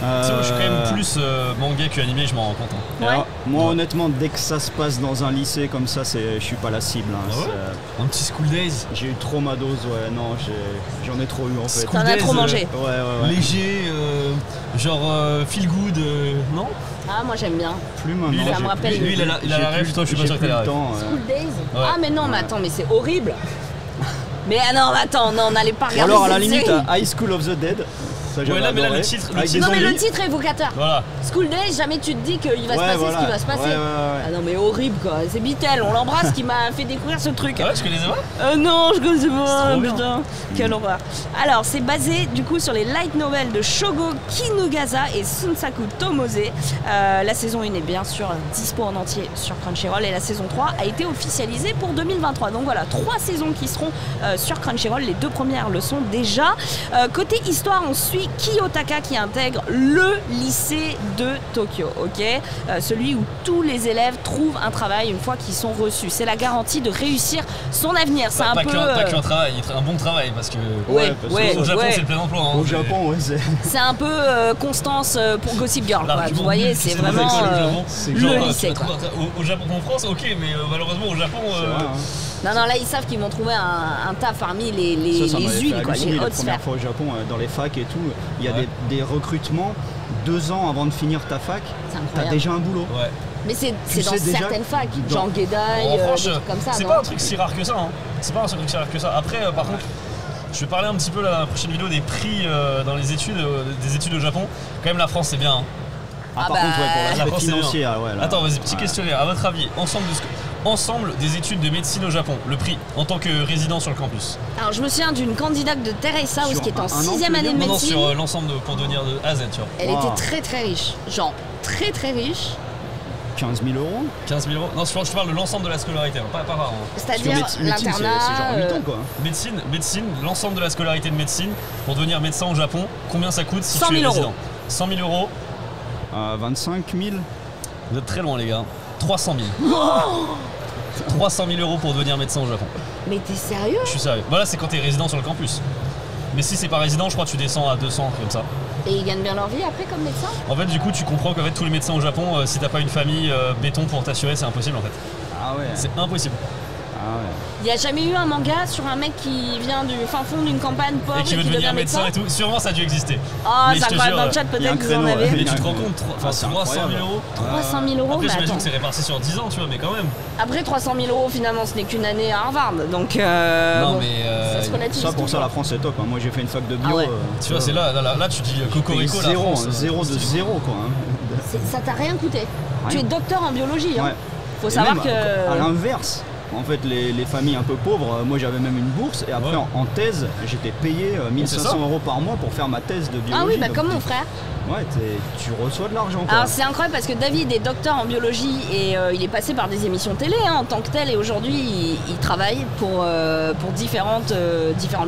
Moi, je suis quand même plus manga que animé, je m'en rends compte. Ouais. Alors, moi honnêtement, dès que ça se passe dans un lycée comme ça, je suis pas la cible. Ah ouais un petit School Days. J'ai eu trop ma dose, non, j'en ai trop eu en fait. T'en as trop mangé. Ouais. Léger, genre feel good, non? Ah, moi j'aime bien. Plus maintenant. Ça me rappelle. Lui, il a la rêve, toi je suis pas sûr que t'as la rêve. School Days. Ah, mais non, mais attends, mais c'est horrible. Mais non, attends, non, on n'allait pas regarder. Alors à la limite, High School of the Dead. Ça, ouais, là, mais là, le titre le titre est évocateur. Voilà. School Days, jamais tu te dis qu'il va se passer ce qui va se passer. Ouais. Ah non, mais horrible quoi. C'est Bitel, on l'embrasse qui m'a fait découvrir ce truc. Ah ouais, je connaissais pas Non, je connaissais pas. Putain, quelle horreur. Alors, c'est basé du coup sur les light novels de Shogo Kinugasa et Sunsaku Tomose. La saison 1 est bien sûr dispo en entier sur Crunchyroll et la saison 3 a été officialisée pour 2023. Donc voilà, 3 saisons qui seront sur Crunchyroll. Les 2 premières le sont déjà. Côté histoire, on suit Kiyotaka qui intègre le lycée de Tokyo, celui où tous les élèves trouvent un travail une fois qu'ils sont reçus. C'est la garantie de réussir son avenir. C'est un peu pas qu'un travail, un bon travail parce que au Japon c'est le plein emploi. Au Japon, c'est un peu Constance pour Gossip Girl. Vous voyez, c'est vraiment le lycée. Au Japon, en France, ok, mais malheureusement au Japon. Non, là ils savent qu'ils vont trouver un taf parmi les huiles, quoi, les hautes sphères. La première fois au Japon, dans les facs et tout, il y a des recrutements 2 ans avant de finir ta fac, t'as déjà un boulot. Ouais. Mais c'est dans certaines facs, genre Gedai, des trucs comme ça. C'est pas un truc si rare que ça. C'est pas un truc si rare que ça. Après, par contre, je vais parler un petit peu dans la prochaine vidéo des prix dans les études, des études au Japon. Quand même, la France, c'est bien. Par contre, pour l'aspect financier, Attends, vas-y, petit questionnaire. À votre avis, ensemble des études de médecine au Japon, le prix en tant que résident sur le campus? Alors je me souviens d'une candidate de Teresa qui est en 6e année de médecine. Non, sur l'ensemble pour devenir de A à Z, tu vois. Elle était très très riche, genre très très riche. 15 000 euros. 15 000 euros. Non, je parle de l'ensemble de la scolarité, pas rare. C'est-à-dire l'internat. C'est genre 8 ans quoi. Médecine, l'ensemble de la scolarité de médecine pour devenir médecin au Japon, combien ça coûte si tu es résident? 100 000 euros. 25 000. Vous êtes très loin les gars. 300 000. 300 000 euros pour devenir médecin au Japon. Mais t'es sérieux? Je suis sérieux. Voilà, c'est quand t'es résident sur le campus. Mais si c'est pas résident, je crois que tu descends à 200 comme ça. Et ils gagnent bien leur vie après comme médecin? En fait, du coup, tu comprends qu'en fait, tous les médecins au Japon, si t'as pas une famille béton pour t'assurer, c'est impossible en fait. Ah ouais. C'est impossible. Ah ouais. Il n'y a jamais eu un manga sur un mec qui vient du fin fond d'une campagne pauvre et qui veut devenir médecin et tout? Sûrement ça a dû exister. Oh, ça croit dans le chat peut-être que vous en avez. Mais tu te rends compte, 300 000 euros? 300 000 euros. Après j'imagine que c'est réparti sur 10 ans, tu vois, mais quand même. Après 300 000 euros finalement ce n'est qu'une année à Harvard, donc non mais ça se relativise. Ça pour ça la France c'est top, moi j'ai fait une fac de bio. Tu vois, c'est là tu dis Cocorico, la France. 0 de 0 quoi. Ça t'a rien coûté. Tu es docteur en biologie, hein. Faut savoir que... À l'inverse, en fait, les familles un peu pauvres, moi j'avais même une bourse et après en thèse, j'étais payé 1500 euros par mois pour faire ma thèse de biologie. Ah oui, bah comme mon frère. Ouais, tu reçois de l'argent. Alors c'est incroyable parce que David est docteur en biologie et il est passé par des émissions télé en tant que tel et aujourd'hui il travaille pour différentes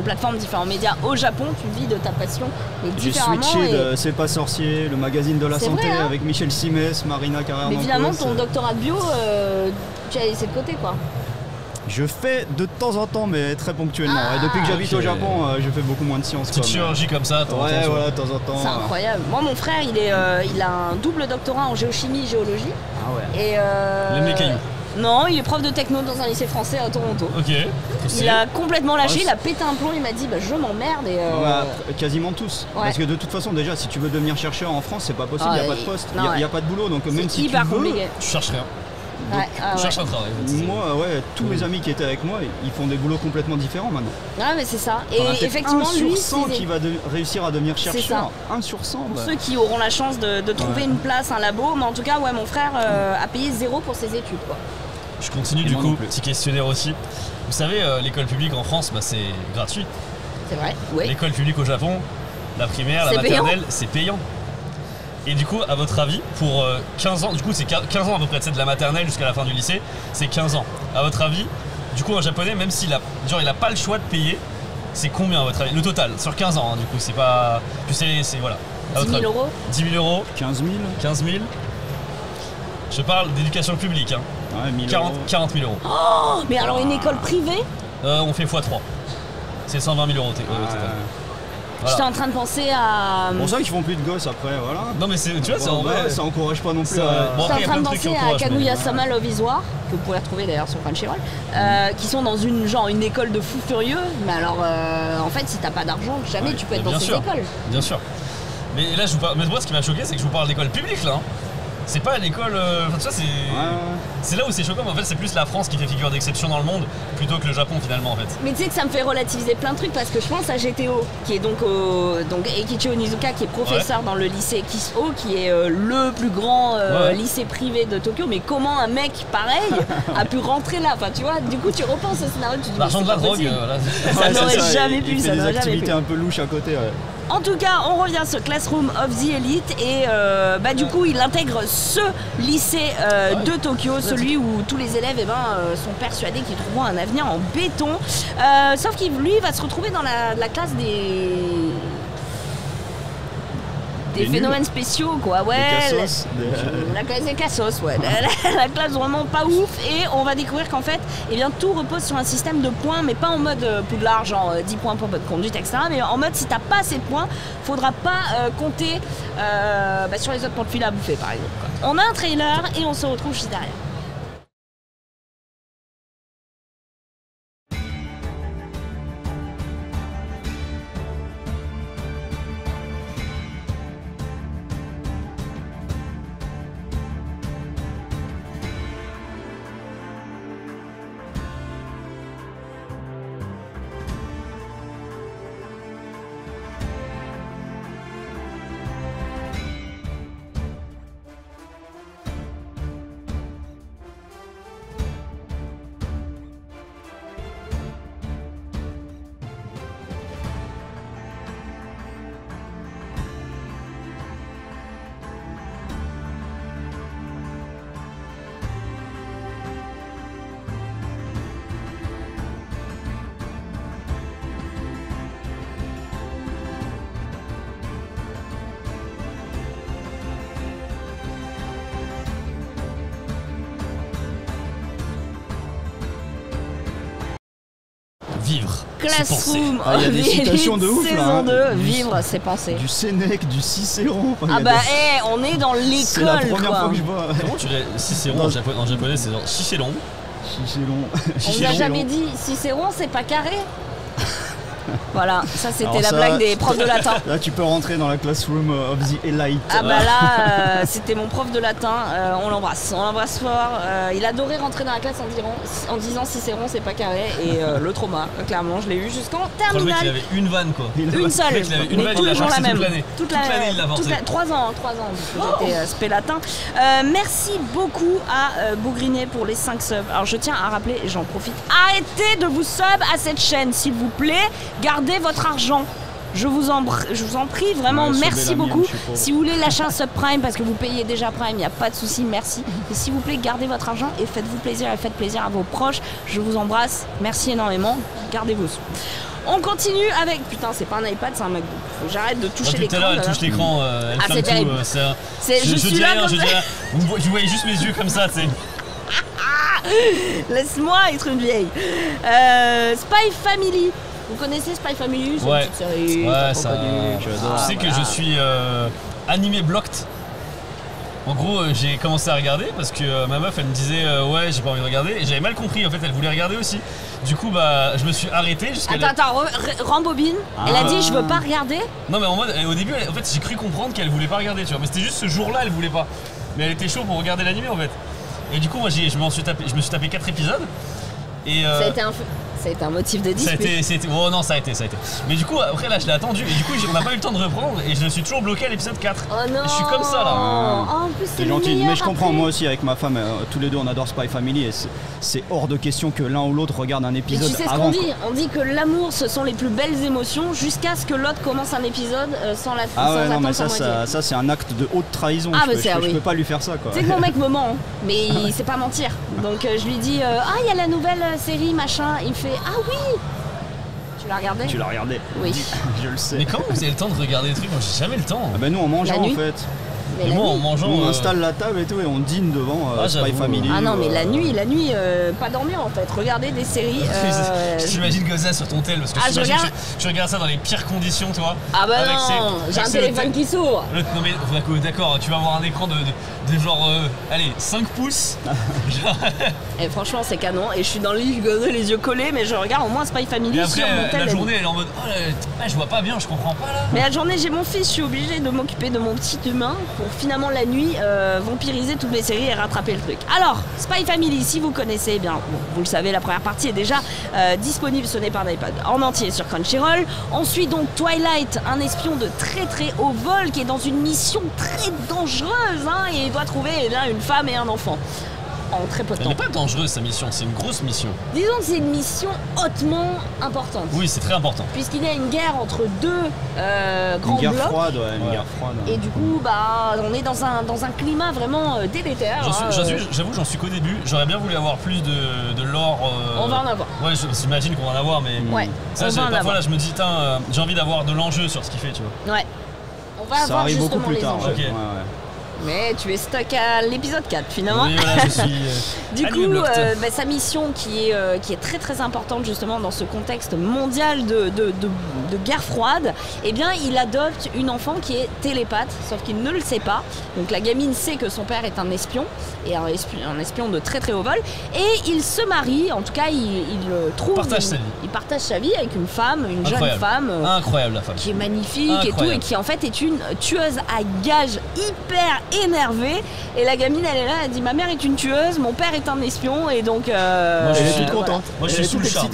plateformes, différents médias au Japon. Tu vis de ta passion mais différemment. J'ai switché de C'est pas sorcier, le magazine de la santé vrai, avec Michel Simès, Marina Carrère. Mais finalement ton doctorat de bio, tu as laissé de côté quoi. Je fais de temps en temps, mais très ponctuellement. Et depuis que j'habite au Japon, je fais beaucoup moins de sciences. Petite chirurgie comme ça, de temps en temps. C'est incroyable. Moi, mon frère, il a un double doctorat en géochimie, géologie. Ah ouais. Et il aime les cailloux. Non, il est prof de techno dans un lycée français à Toronto. Ok. Il a complètement lâché, il a pété un plomb, il m'a dit je m'emmerde et quasiment tous. Ouais. Parce que de toute façon déjà si tu veux devenir chercheur en France c'est pas possible, il n'y a pas de poste, il n'y a pas de boulot donc même si tu veux, tu cherches rien. Tu cherches un travail. Moi, tous mes amis qui étaient avec moi, ils font des boulots complètement différents maintenant. Ouais, mais c'est ça. Et effectivement, 1 sur 100 qui va réussir à devenir chercheur. 1 sur 100. Pour ceux qui auront la chance de trouver une place, un labo, mais en tout cas, mon frère a payé 0 pour ses études, quoi. Je continue du coup, petit questionnaire aussi. Vous savez, l'école publique en France, bah, c'est gratuit. C'est vrai, oui. L'école publique au Japon, la primaire, la maternelle, c'est payant. Et du coup, à votre avis, pour 15 ans, du coup c'est 15 ans à peu près, de la maternelle jusqu'à la fin du lycée, c'est 15 ans. À votre avis, du coup un japonais, même s'il a, genre, il a pas le choix de payer, c'est combien à votre avis? Le total, sur 15 ans, hein, du coup, c'est pas... Tu sais, c'est voilà. 10 000 euros 10 000 euros 15 000 15 000 Je parle d'éducation publique, hein. Ouais, 40 000 euros. Oh, mais alors une école privée on fait x3. C'est 120 000 euros au total. J'étais en train de penser à... Pour ça qu'ils font plus de gosses après, voilà. Non mais tu vois, c'est en vrai... Ça encourage pas non plus. J'étais en train de penser à Kaguya-sama Love is War, que vous pourrez retrouver d'ailleurs sur Crunchyroll, qui sont dans une école de fous furieux, mais alors en fait si t'as pas d'argent, jamais tu peux être dans ces écoles. Bien sûr. Mais là je vous parle... Mais moi ce qui m'a choqué c'est que je vous parle d'école publique là. C'est pas l'école... Enfin, tu vois, c'est là où c'est choquant, mais en fait c'est plus la France qui fait figure d'exception dans le monde plutôt que le Japon finalement en fait. Mais tu sais que ça me fait relativiser plein de trucs parce que je pense à GTO, qui est donc Eikichi Onizuka, qui est professeur dans le lycée Kiso, qui est le plus grand lycée privé de Tokyo. Mais comment un mec pareil a pu rentrer là? Enfin tu vois, du coup tu repenses au scénario, tu dis l'argent de la drogue, ça n'aurait jamais pu, ça n'aurait jamais pu. Des activités un peu louches à côté, En tout cas, on revient sur Classroom of the Elite et du coup, il intègre ce lycée de Tokyo, celui où tous les élèves sont persuadés qu'ils trouveront un avenir en béton. Sauf qu'il lui va se retrouver dans la classe des phénomènes spéciaux, quoi. Ouais, la classe des cassos, ouais. La classe vraiment pas ouf. Et on va découvrir qu'en fait, tout repose sur un système de points, mais pas en mode Poudlard, genre 10 points pour bonne conduite, etc. Mais en mode, si t'as pas assez de points, faudra pas compter sur les autres pour le filer à bouffer, par exemple, quoi. On a un trailer et on se retrouve juste derrière. Vivre, Classroom, il y a des citations de ouf saison là. 2, vivre, c'est pensé. Du Sénèque, du Cicéron. On est dans l'école. C'est la première fois que je vois. Comment tu dirais Cicéron en japonais, c'est genre Cicéron. On n'a jamais dit Cicéron, c'est pas carré. Voilà, ça c'était la blague des profs de latin. Là tu peux rentrer dans la classroom of the elite. C'était mon prof de latin, on l'embrasse fort. Il adorait rentrer dans la classe en disant Cicéron c'est pas carré et le trauma, clairement je l'ai eu jusqu'en terminale. Le mec il avait une vanne quoi. Une seule, mais toujours la même. Toute l'année il l'a forcé. 3 ans, j'étais spé latin. Merci beaucoup à Bougrinet pour les 5 subs. Alors je tiens à rappeler, et j'en profite, arrêtez de vous sub à cette chaîne s'il vous plaît. Gardez votre argent. Je vous en prie, vraiment, merci beaucoup. Si vous voulez lâcher un sub Prime, parce que vous payez déjà Prime, il n'y a pas de souci, merci. Et s'il vous plaît, gardez votre argent et faites-vous plaisir et faites plaisir à vos proches. Je vous embrasse, merci énormément. Gardez vos sous. On continue avec... Putain, c'est pas un iPad, c'est un MacBook. Faut que j'arrête de toucher l'écran. Tout à l'heure, elle touche l'écran, elle flamme tout. Je dis rien, vous voyez juste mes yeux comme ça, tu sais. Laisse-moi être une vieille. Spy Family. Vous connaissez Spy Family? C'est une petite série. Ouais, ça. Tu sais que je suis animé blocked. En gros, j'ai commencé à regarder parce que ma meuf elle me disait ouais, j'ai pas envie de regarder. Et j'avais mal compris, en fait, elle voulait regarder aussi. Du coup, je me suis arrêté jusqu'à. Attends, rembobine. Elle a dit je veux pas regarder. Non, mais en mode, au début, en fait, j'ai cru comprendre qu'elle voulait pas regarder, tu vois. Mais c'était juste ce jour-là, elle voulait pas. Mais elle était chaud pour regarder l'animé en fait. Et du coup, moi, je me suis tapé 4 épisodes. Et ça a été Ça a été un motif de dispute. Oh non, ça a été. Mais du coup, après là, je l'ai attendu et du coup, on n'a pas eu le temps de reprendre et je suis toujours bloqué à l'épisode 4. Oh non. Et je suis comme ça là. En plus, c'est gentil. Mais je comprends, moi aussi avec ma femme, tous les deux on adore Spy Family et c'est hors de question que l'un ou l'autre regarde un épisode tu sais avant. Ce qu'on dit, on dit que l'amour ce sont les plus belles émotions jusqu'à ce que l'autre commence un épisode sans la Ah ouais, non mais ça c'est un acte de haute trahison. Je peux pas lui faire ça quoi. Tu sais que mon mec me ment, mais il sait pas mentir. Donc je lui dis il y a la nouvelle série machin, il fait ah oui. Tu l'as regardé? Tu l'as regardé? Oui. Je le sais. Mais comment vous avez le temps de regarder des trucs? Moi j'ai jamais le temps. Ah bah nous en mangeant en fait. Mais moi en mangeant. On installe la table et tout et on dîne devant Spy Family. Ah non mais la nuit, pas dormir en fait, regarder des séries. J'imagine que ça sur ton tel parce que tu regardes ça dans les pires conditions toi. Ah bah non, j'ai un téléphone qui s'ouvre. Non mais d'accord, tu vas avoir un écran de genre allez 5 pouces. Et franchement c'est canon et je suis dans le lit, les yeux collés mais je regarde au moins Spy Family après, sur mon tel. La journée elle est en mode je vois pas bien, je comprends pas là. Mais la journée j'ai mon fils, je suis obligée de m'occuper de mon petit humain pour finalement la nuit vampiriser toutes mes séries et rattraper le truc. Alors Spy Family, si vous connaissez, eh bien vous le savez, la première partie est déjà disponible, ce n'est pas un iPad, en entier sur Crunchyroll. Ensuite donc Twilight, un espion de très très haut vol qui est dans une mission très dangereuse et il doit trouver une femme et un enfant. En très peu de temps. Elle n'est pas dangereuse sa mission, c'est une grosse mission. Disons que c'est une mission hautement importante. Oui, c'est très important. Puisqu'il y a une guerre entre deux grands blocs. Une guerre froide, ouais, une guerre froide. Et du coup, on est dans un climat vraiment délétère. J'avoue, j'en suis qu'au début. J'aurais bien voulu avoir plus de lore. On va en avoir. Ouais, j'imagine qu'on va en avoir, mais ouais, ça, parfois là, je me dis, j'ai envie d'avoir de l'enjeu sur ce qu'il fait, tu vois. Ouais. On va avoir arrive justement beaucoup plus tard. Les enjeux. Okay. Ouais. Mais tu es stuck à l'épisode 4 finalement. Oui, voilà, je suis. Du coup, sa mission qui est très très importante justement dans ce contexte mondial de guerre froide, eh bien il adopte une enfant qui est télépathe, sauf qu'il ne le sait pas. Donc la gamine sait que son père est un espion, et un espion de très très haut vol, et il se marie, en tout cas il trouve. Il partage sa vie avec une femme, une jeune femme. Incroyable la femme. Qui est magnifique et tout, et qui en fait est une tueuse à gages hyper énervée, et la gamine elle est là, elle dit ma mère est une tueuse, mon père est un espion, et donc moi je suis toute contente. Moi je suis sous le charme.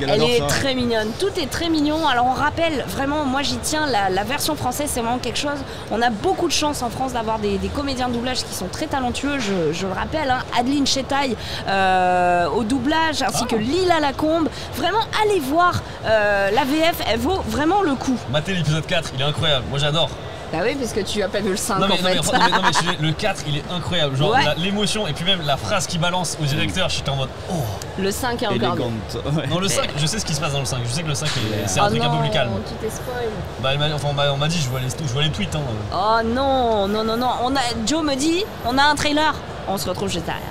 Elle est très mignonne, tout est très mignon. Alors on rappelle vraiment, moi j'y tiens, la version française c'est vraiment quelque chose. On a beaucoup de chance en France d'avoir des comédiens de doublage qui sont très talentueux, je le rappelle, Adeline Chetaille au doublage, ainsi que Lila Lacombe. Vraiment allez voir la VF, elle vaut vraiment le coup. Matez l'épisode 4, il est incroyable, moi j'adore. Bah oui, parce que tu as pas vu le 5 non, mais, en fait. Non, mais le 4 il est incroyable, genre l'émotion et puis même la phrase qui balance au directeur, j'étais en mode oh. Le 5 est encore mieux. Non, le 5, je sais ce qui se passe dans le 5, je sais que le 5 c'est un truc un peu plus calme. Tu t'es spoil. Bah on m'a dit, je vois les tweets. Oh non, Joe me dit, on a un trailer, on se retrouve juste derrière.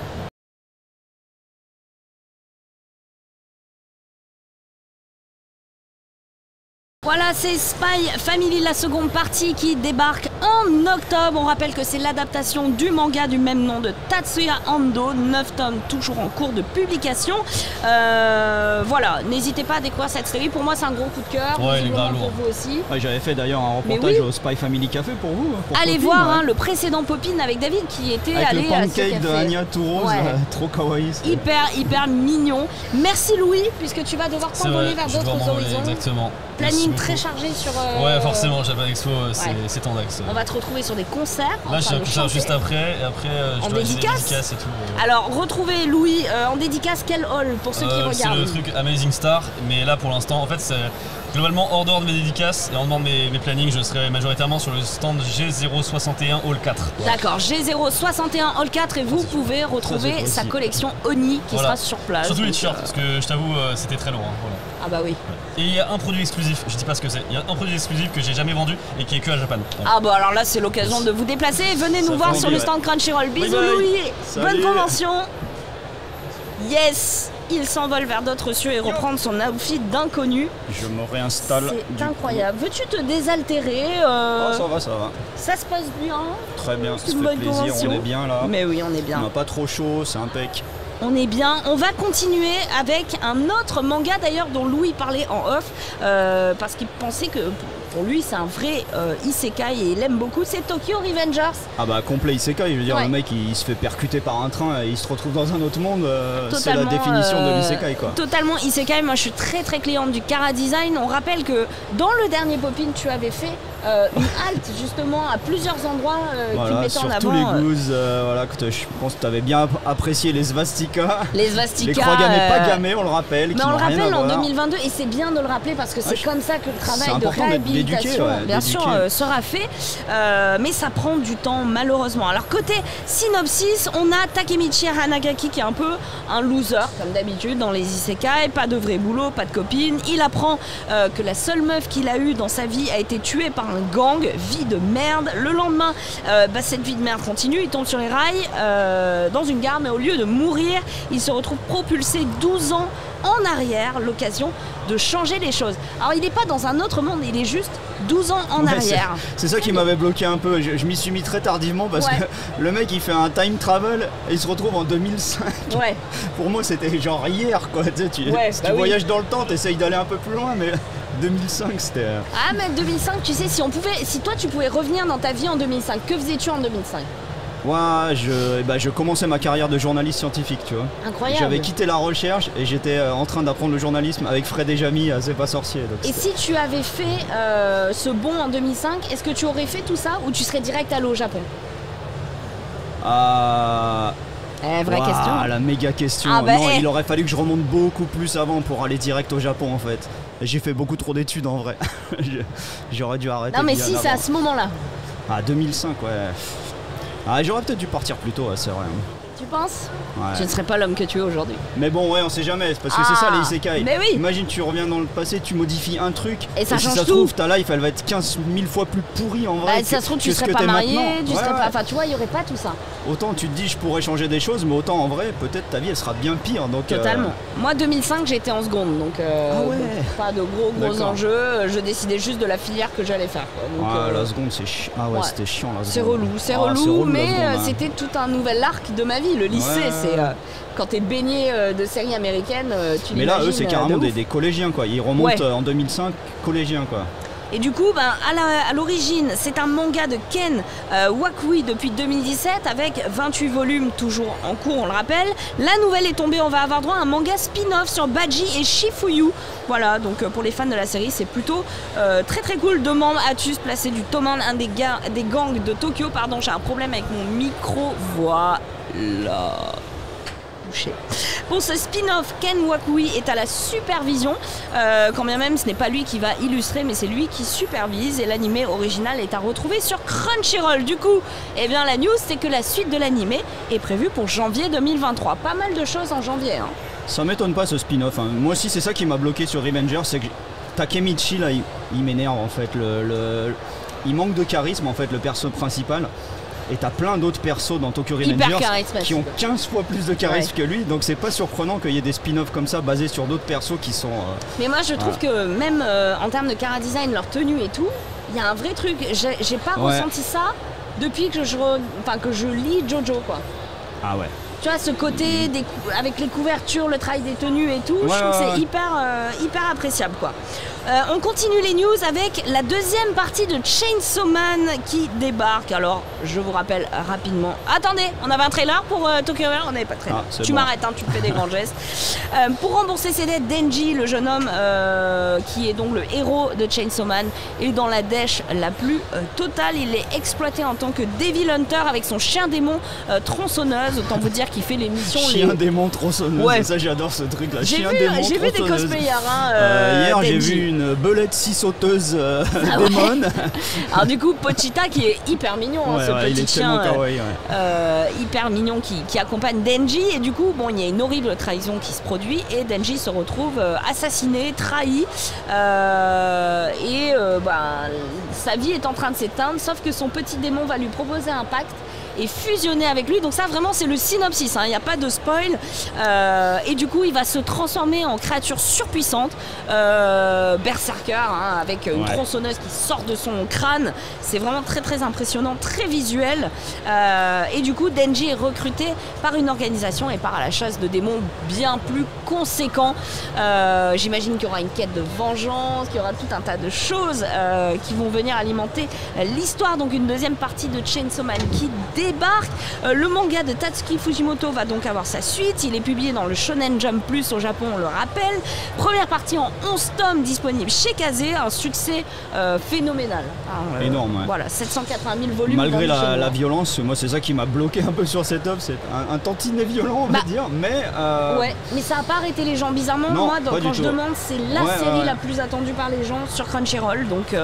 Voilà, c'est Spy Family, la seconde partie qui débarque en octobre. On rappelle que c'est l'adaptation du manga du même nom de Tatsuya Ando, 9 tomes toujours en cours de publication. Voilà, n'hésitez pas à découvrir cette série. Pour moi, c'est un gros coup de cœur. Ouais, il est grave pour vous aussi. Ouais, j'avais fait d'ailleurs un reportage au Spy Family Café pour vous. Allez voir le précédent Popine avec David qui était allé à ce café. Le pancake de Anya Tourose, trop kawaii. Hyper mignon. Merci Louis, puisque tu vas devoir t'envoler vers d'autres horizons. Exactement. Planning très chargé sur. Ouais, forcément, Japan Expo, c'est ton axe. On va te retrouver sur des concerts. Là, j'ai un concert juste après, et après, je dois faire des dédicaces et tout. Alors, retrouvez Louis en dédicace, quel hall pour ceux qui regardent? C'est le truc Amazing Star, mais là pour l'instant, en fait, c'est globalement hors d'ordre de mes dédicaces et en dehors de mes plannings, je serai majoritairement sur le stand G061 Hall 4. Voilà. D'accord, G061 Hall 4 et vous pouvez retrouver sa collection Oni qui sera sur place. Surtout les t-shirts, parce que je t'avoue, c'était très lourd. Voilà. Ah bah oui. Et il y a un produit exclusif, je dis pas ce que c'est, il y a un produit exclusif que j'ai jamais vendu et qui est que à Japan. Voilà. Ah bah alors là c'est l'occasion de vous déplacer, venez nous voir sur le stand Crunchyroll. Bisous Louis, bonne convention. Yes, il s'envole vers d'autres cieux et reprendre son outfit d'inconnu. Je me réinstalle. C'est incroyable. Veux-tu te désaltérer Ça va. Ça se passe bien. Très bien, ça fait plaisir, on est bien là. Mais oui, on est bien. On n'a pas trop chaud, c'est impec. On est bien. On va continuer avec un autre manga d'ailleurs dont Louis parlait en off parce qu'il pensait que pour lui c'est un vrai isekai et il aime beaucoup, c'est Tokyo Revengers. Ah bah complet isekai, je veux dire le mec il se fait percuter par un train et il se retrouve dans un autre monde, c'est la définition de l'isekai quoi. Totalement isekai, moi je suis très très cliente du Kara Design. On rappelle que dans le dernier Pop-In tu avais fait une halte justement à plusieurs endroits qui mettaient en avant. Sur tous les goûts, voilà, je pense que tu avais bien apprécié les svastikas. Les svastikas. Les croix gammées, pas gammées, on le rappelle. Mais on le rappelle en 2022 et c'est bien de le rappeler parce que c'est comme ça que le travail de réhabilitation bien sûr sera fait. Mais ça prend du temps malheureusement. Alors côté synopsis, on a Takemichi Hanagaki qui est un peu un loser comme d'habitude dans les isekai, pas de vrai boulot, pas de copine. Il apprend que la seule meuf qu'il a eue dans sa vie a été tuée par un gang, vie de merde. Le lendemain, cette vie de merde continue, il tombe sur les rails dans une gare, mais au lieu de mourir, il se retrouve propulsé 12 ans en arrière, l'occasion de changer les choses. Alors il n'est pas dans un autre monde, il est juste 12 ans en arrière. C'est ça qui m'avait bloqué un peu, je m'y suis mis très tardivement parce que le mec il fait un time travel et il se retrouve en 2005. Pour moi c'était genre hier quoi, tu voyages dans le temps, t'essayes d'aller un peu plus loin mais 2005 c'était... Ah mais 2005 tu sais, si toi tu pouvais revenir dans ta vie en 2005, que faisais-tu en 2005 ? Ouais, je commençais ma carrière de journaliste scientifique, tu vois. Incroyable. J'avais quitté la recherche et j'étais en train d'apprendre le journalisme avec Fred et Jamy à C'est pas sorcier. Donc et si tu avais fait ce bond en 2005, est-ce que tu aurais fait tout ça ou tu serais direct allé au Japon ? Vraie question. La méga question. Il aurait fallu que je remonte beaucoup plus avant pour aller direct au Japon en fait. J'ai fait beaucoup trop d'études en vrai. J'aurais dû arrêter. Non mais si c'est à ce moment-là. 2005 j'aurais peut-être dû partir plus tôt, c'est vrai. Tu penses ? Tu ne serais pas l'homme que tu es aujourd'hui. Mais bon, on sait jamais, parce que c'est ça les isekai. Mais oui. Imagine, tu reviens dans le passé, tu modifies un truc, et ça change si ça se trouve, ta life, elle va être 15 000 fois plus pourrie en vrai. Si ça se trouve, tu serais pas marié, tu serais pas... Enfin, tu vois, il n'y aurait pas tout ça. Autant tu te dis, je pourrais changer des choses, mais autant en vrai, peut-être ta vie, elle sera bien pire. Donc, totalement. Moi, 2005, j'étais en seconde, donc pas de gros enjeux. Je décidais juste de la filière que j'allais faire. Quoi. Donc, la seconde, c'est chiant. C'était chiant la seconde. C'est relou, mais c'était tout un nouvel arc de ma vie. Le lycée, c'est... Quand t'es baigné de séries américaines, tu l'imagines. Mais là, eux, c'est carrément des collégiens, quoi. Ils remontent en 2005, collégiens, quoi. Et du coup, à l'origine, c'est un manga de Ken Wakui depuis 2017 avec 28 volumes toujours en cours, on le rappelle. La nouvelle est tombée, on va avoir droit à un manga spin-off sur Baji et Shifuyu. Voilà, donc pour les fans de la série, c'est plutôt très très cool. Deux membres Atus placés du Toman, un des gangs de Tokyo. Pardon, j'ai un problème avec mon micro. Voilà. Pour ce spin-off, Ken Wakui est à la supervision, quand bien même ce n'est pas lui qui va illustrer, mais c'est lui qui supervise, et l'animé original est à retrouver sur Crunchyroll. Du coup, la news, c'est que la suite de l'animé est prévue pour janvier 2023. Pas mal de choses en janvier. Ça m'étonne pas ce spin-off. Moi aussi, c'est ça qui m'a bloqué sur Revengers, c'est que Takemichi, là, il m'énerve en fait. Il manque de charisme en fait, le perso principal. Et t'as plein d'autres persos dans Tokyo Revengers qui ont 15 fois plus de charisme que lui, donc c'est pas surprenant qu'il y ait des spin-offs comme ça basés sur d'autres persos qui sont... Mais moi je trouve que même en termes de chara design, leur tenue et tout, il y a un vrai truc, j'ai pas ressenti ça depuis que je lis Jojo quoi. Ah ouais. Tu vois, ce côté avec les couvertures, le travail des tenues et tout, je trouve que c'est hyper appréciable quoi. On continue les news avec la deuxième partie de Chainsaw Man qui débarque. Alors, je vous rappelle rapidement. Attendez, on avait un trailer pour Tokyo Revengers, on n'avait pas de trailer. Tu m'arrêtes, tu me fais des grands gestes. Pour rembourser ses dettes, Denji, le jeune homme qui est donc le héros de Chainsaw Man, est dans la dèche la plus totale. Il est exploité en tant que Devil Hunter avec son chien démon tronçonneuse. Autant vous dire qu'il fait les missions. Chien démon tronçonneuse, ça j'adore ce truc là. J'ai vu des cosplayers. Hier, j'ai vu une belette scie sauteuse démon. Alors du coup, Pochita qui est hyper mignon, ce petit chien hyper mignon qui accompagne Denji. Et du coup, il y a une horrible trahison qui se produit et Denji se retrouve assassiné, trahi. Sa vie est en train de s'éteindre, sauf que son petit démon va lui proposer un pacte. et fusionner avec lui. Donc ça vraiment c'est le synopsis, il n'y a pas de spoil. Et du coup il va se transformer en créature surpuissante, berserker, avec une tronçonneuse qui sort de son crâne. C'est vraiment très très impressionnant, très visuel. Et du coup Denji est recruté par une organisation et part à la chasse de démons bien plus conséquents. J'imagine qu'il y aura une quête de vengeance, qu'il y aura tout un tas de choses qui vont venir alimenter l'histoire. Donc une deuxième partie de Chainsaw Man qui débarque. Le manga de Tatsuki Fujimoto va donc avoir sa suite. Il est publié dans le Shonen Jump Plus au Japon, on le rappelle. Première partie en 11 tomes disponible chez Kazé, un succès phénoménal. Énorme, ouais. Voilà, 780 000 volumes. Malgré la violence, moi c'est ça qui m'a bloqué un peu sur cette œuvre, c'est un tantinet violent on va dire, mais... Ouais, mais ça n'a pas arrêté les gens, bizarrement. Non, moi quand je demande, c'est la série la plus attendue par les gens sur Crunchyroll, donc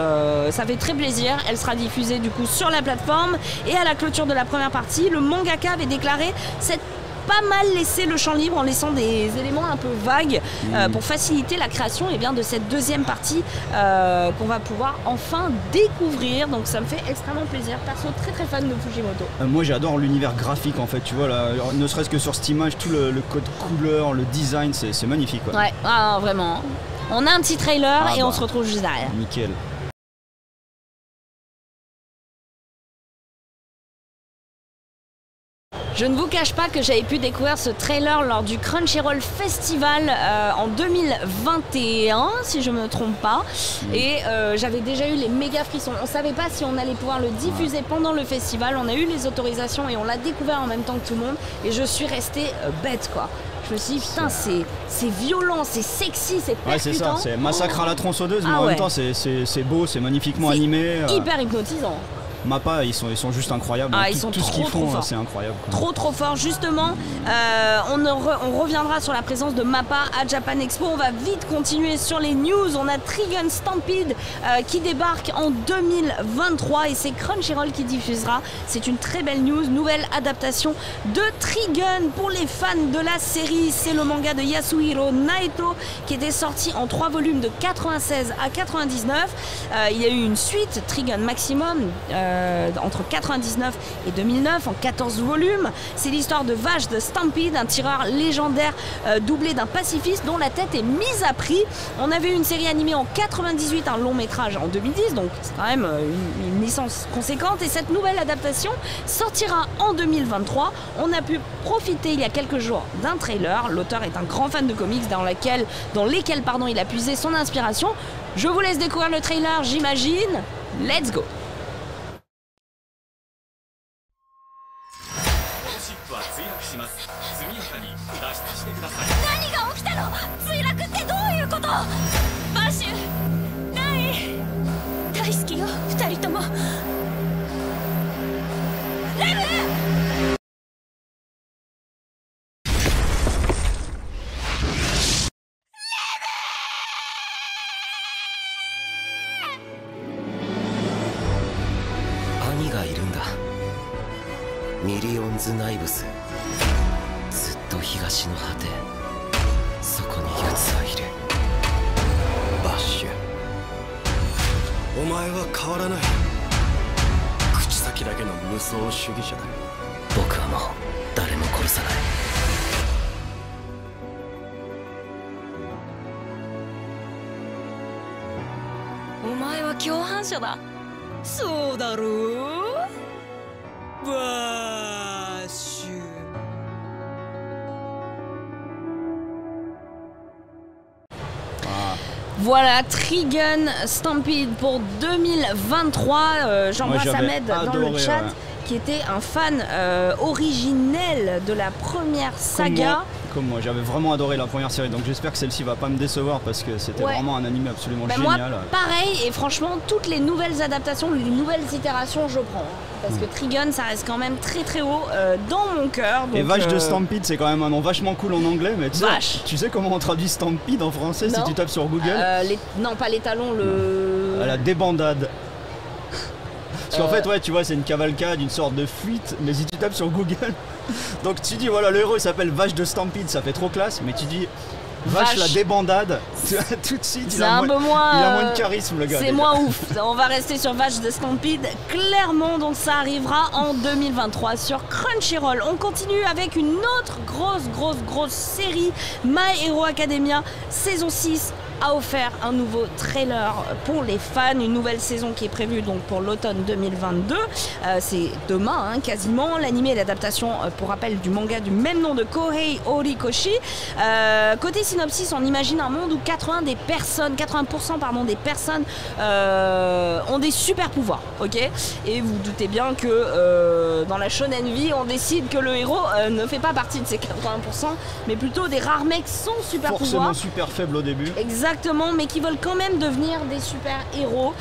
ça fait très plaisir. Elle sera diffusée du coup sur la plateforme, et à la clôture de la première partie, le mangaka avait déclaré s'être pas mal laissé le champ libre en laissant des éléments un peu vagues pour faciliter la création de cette deuxième partie qu'on va pouvoir enfin découvrir. Donc ça me fait extrêmement plaisir. Perso très très fan de Fujimoto. Moi j'adore l'univers graphique en fait, tu vois là, ne serait-ce que sur cette image, tout le code couleur, le design, c'est magnifique quoi. Ouais, vraiment. On a un petit trailer et on se retrouve juste derrière. Nickel. Je ne vous cache pas que j'avais pu découvrir ce trailer lors du Crunchyroll Festival en 2021, si je ne me trompe pas. Et j'avais déjà eu les méga frissons. On ne savait pas si on allait pouvoir le diffuser pendant le festival. On a eu les autorisations et on l'a découvert en même temps que tout le monde. Et je suis restée bête quoi. Je me suis dit, putain, c'est violent, c'est sexy, c'est percutant. Ouais, c'est ça, c'est massacre à la tronçonneuse, mais en même temps, c'est beau, c'est magnifiquement animé. Hyper hypnotisant. Mappa, ils sont juste incroyables. Tout ce qu'ils font, c'est incroyable. Trop fort, justement. On reviendra sur la présence de Mappa à Japan Expo. On va vite continuer sur les news. On a Trigun Stampede qui débarque en 2023 et c'est Crunchyroll qui diffusera. C'est une très belle news. Nouvelle adaptation de Trigun pour les fans de la série. C'est le manga de Yasuhiro Naito qui était sorti en 3 volumes de 96 à 99. Il y a eu une suite, Trigun Maximum, entre 99 et 2009 en 14 volumes. C'est l'histoire de Vache de Stampede, un tireur légendaire doublé d'un pacifiste dont la tête est mise à prix. On avait eu une série animée en 98, un long métrage en 2010, donc c'est quand même une licence conséquente. Et cette nouvelle adaptation sortira en 2023. On a pu profiter il y a quelques jours d'un trailer. L'auteur est un grand fan de comics dans lesquels il a puisé son inspiration. Je vous laisse découvrir le trailer, j'imagine. Let's go! 何が起きたの？墜落ってどういうこと？バッシュ、何？大好きよ、二人とも。レム！兄がいるんだ。ミリオンズ・ナイブス。ずっと東の果て、そこにユツはいる。バッシュ、お前は変わらない。口先だけの無双主義者だ。僕はもう誰も殺さない。お前は共犯者だ。そうだろう？バッシュ。Voilà, Trigun Stampede pour 2023. J'envoie Samed dans le chat, qui était un fan originel de la première saga. Comme moi, j'avais vraiment adoré la première série, donc j'espère que celle-ci va pas me décevoir parce que c'était vraiment un animé absolument génial. Moi, pareil, et franchement, toutes les nouvelles adaptations, les nouvelles itérations, je prends. Parce que Trigun, ça reste quand même très très haut dans mon cœur. Et Vache de Stampede, c'est quand même un nom vachement cool en anglais, mais tu sais comment on traduit Stampede en français si tu tapes sur Google? Non, pas les talons, la débandade. Parce qu'en fait, tu vois, c'est une cavalcade, une sorte de fuite, mais si tu tapes sur Google, donc tu dis, voilà, le héros il s'appelle Vache de Stampede, ça fait trop classe, mais tu dis Vache la débandade, tout de suite il a moins de charisme le gars. C'est moins ouf. On va rester sur Vache de Stampede, clairement, donc ça arrivera en 2023 sur Crunchyroll. On continue avec une autre grosse série, My Hero Academia, saison 6. A offert un nouveau trailer pour les fans, une nouvelle saison qui est prévue donc pour l'automne 2022. C'est demain quasiment. L'anime est l'adaptation, pour rappel, du manga du même nom de Kohei Horikoshi. Côté synopsis, on imagine un monde où 80% des personnes ont des super pouvoirs, ok. Et vous doutez bien que dans la shonen vie, on décide que le héros ne fait pas partie de ces 80%, mais plutôt des rares mecs sans super pouvoirs. Forcément super faible au début. Exactement, mais qui veulent quand même devenir des super héros.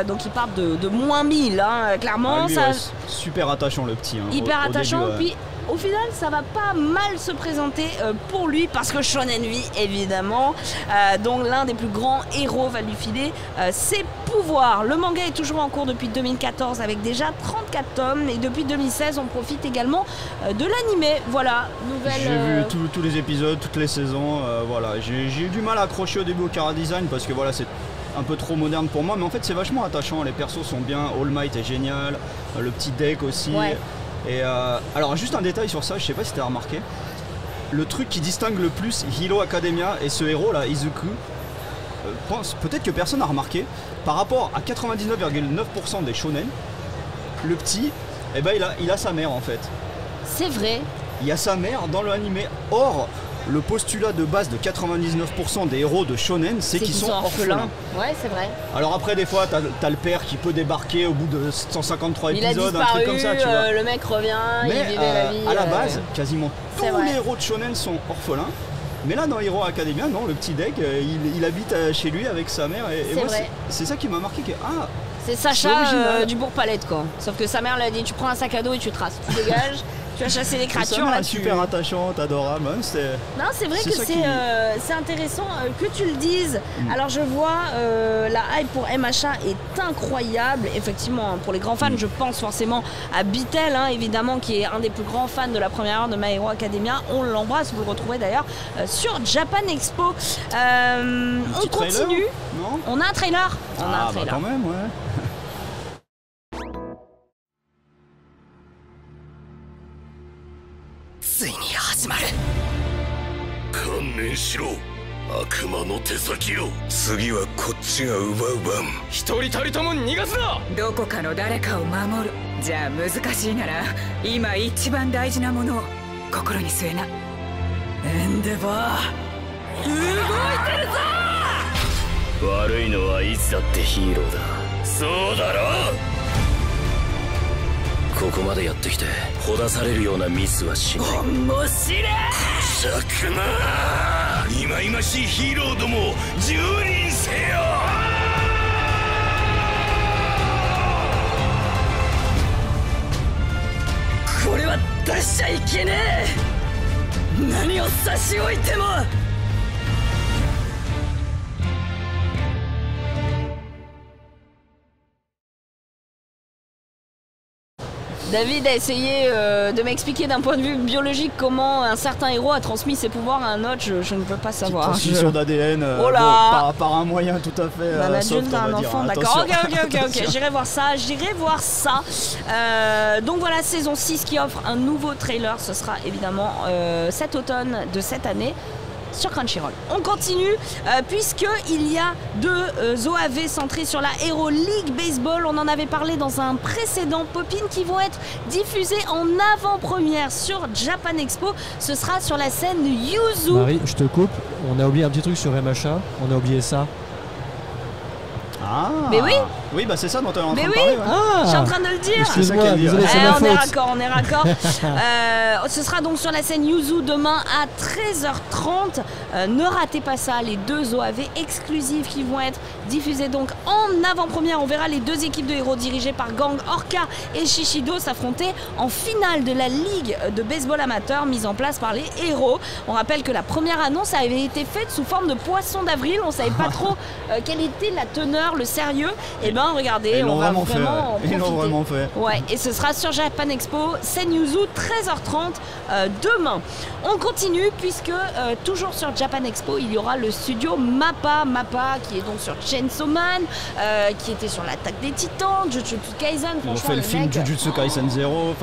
Donc ils partent de moins 1000, clairement. Lui, ça... super attachant le petit. Hyper attachant, début, puis au final ça va pas mal se présenter pour lui parce que Shonen Vie évidemment. Donc l'un des plus grands héros va lui filer ses pouvoirs. Le manga est toujours en cours depuis 2014 avec déjà 34 tomes et depuis 2016 on profite également de l'animé. Voilà, nouvelle... J'ai vu tous les épisodes, toutes les saisons, voilà. J'ai eu du mal à accrocher au début au chara design parce que voilà, c'est un peu trop moderne pour moi, mais en fait c'est vachement attachant, les persos sont bien, All Might est génial, le petit deck aussi. Ouais. Et alors juste un détail sur ça, je sais pas si t'as remarqué, le truc qui distingue le plus Hero Academia et ce héros là, Izuku, peut-être que personne n'a remarqué, par rapport à 99,9% des shonen, le petit, eh ben il a sa mère en fait. C'est vrai. Il y a sa mère dans le animé. Or, le postulat de base de 99% des héros de shonen, c'est qu'ils sont orphelins. Ouais, c'est vrai. Alors après, des fois, t'as le père qui peut débarquer au bout de 153 épisodes, un truc comme ça, tu vois. Le mec revient, mais, il vivait la vie. À la base, quasiment tous les héros de shonen sont orphelins. Mais là, dans Hero Academia, non, le petit deck, il habite chez lui avec sa mère. Et moi, c'est ça qui m'a marqué. C'est Sacha du Bourg-Palette, quoi. Sauf que sa mère l'a dit, tu prends un sac à dos et tu traces. Tu dégages. Tu as chassé les créatures là. Super attachante, adorable. Non, c'est vrai que c'est intéressant que tu le dises. Alors je vois la hype pour MHA est incroyable. Effectivement, pour les grands fans, je pense forcément à Bitel, évidemment, qui est un des plus grands fans de la première heure de My Hero Academia. On l'embrasse, vous le retrouvez d'ailleurs sur Japan Expo. On continue. Non, on a un trailer. On a un trailer. Quand même, ouais. ついに始まる。観念しろ、悪魔の手先よ。次はこっちが奪う番。一人たりとも逃がすな。どこかの誰かを守る。じゃあ難しいなら今一番大事なものを心に据えな。エンデバー動いてるぞ。悪いのはいつだってヒーローだ。そうだろ。ここまでやってきてほだされるようなミスはしない。面白い。しゃくな。忌々しいヒーローども蹂躙せよ。これは出しちゃいけねえ。何を差し置いても。David a essayé de m'expliquer d'un point de vue biologique comment un certain héros a transmis ses pouvoirs à un autre, je ne peux pas savoir. Transmission d'ADN par un moyen tout à fait d'un adulte à un enfant, d'accord. Ok, j'irai voir ça, donc voilà, saison 6 qui offre un nouveau trailer, ce sera évidemment cet automne de cette année. Sur Crunchyroll. On continue puisqu'il y a deux OAV centrés sur la Hero League Baseball. On en avait parlé dans un précédent Popin qui vont être diffusés en avant-première sur Japan Expo. Ce sera sur la scène Yuzu. Marie, je te coupe. On a oublié un petit truc sur MHA. On a oublié ça. Ah. Mais oui. Oui, bah c'est ça dont on est en train de parler. Ouais. Je suis en train de le dire. Excuse-moi, désolé, on est raccord. Ce sera donc sur la scène Yuzu demain à 13h30. Ne ratez pas ça, les deux OAV exclusives qui vont être diffusées donc en avant-première. On verra les deux équipes de héros dirigées par Gang, Orca et Shishido s'affronter en finale de la Ligue de baseball amateur mise en place par les héros. On rappelle que la première annonce avait été faite sous forme de poisson d'avril. On ne savait pas trop quelle était la teneur, le sérieux. Et ben regardez, ils on va vraiment vraiment fait. Ils l'ont vraiment fait. Ouais, et ce sera sur Japan Expo, Senyuzu, 13h30 demain. On continue puisque toujours sur Japan Expo, il y aura le studio Mappa, qui est donc sur Chainsaw Man, qui était sur l'attaque des Titans, Jujutsu Kaisen. Ils ont fait le film Jujutsu Kaisen 0.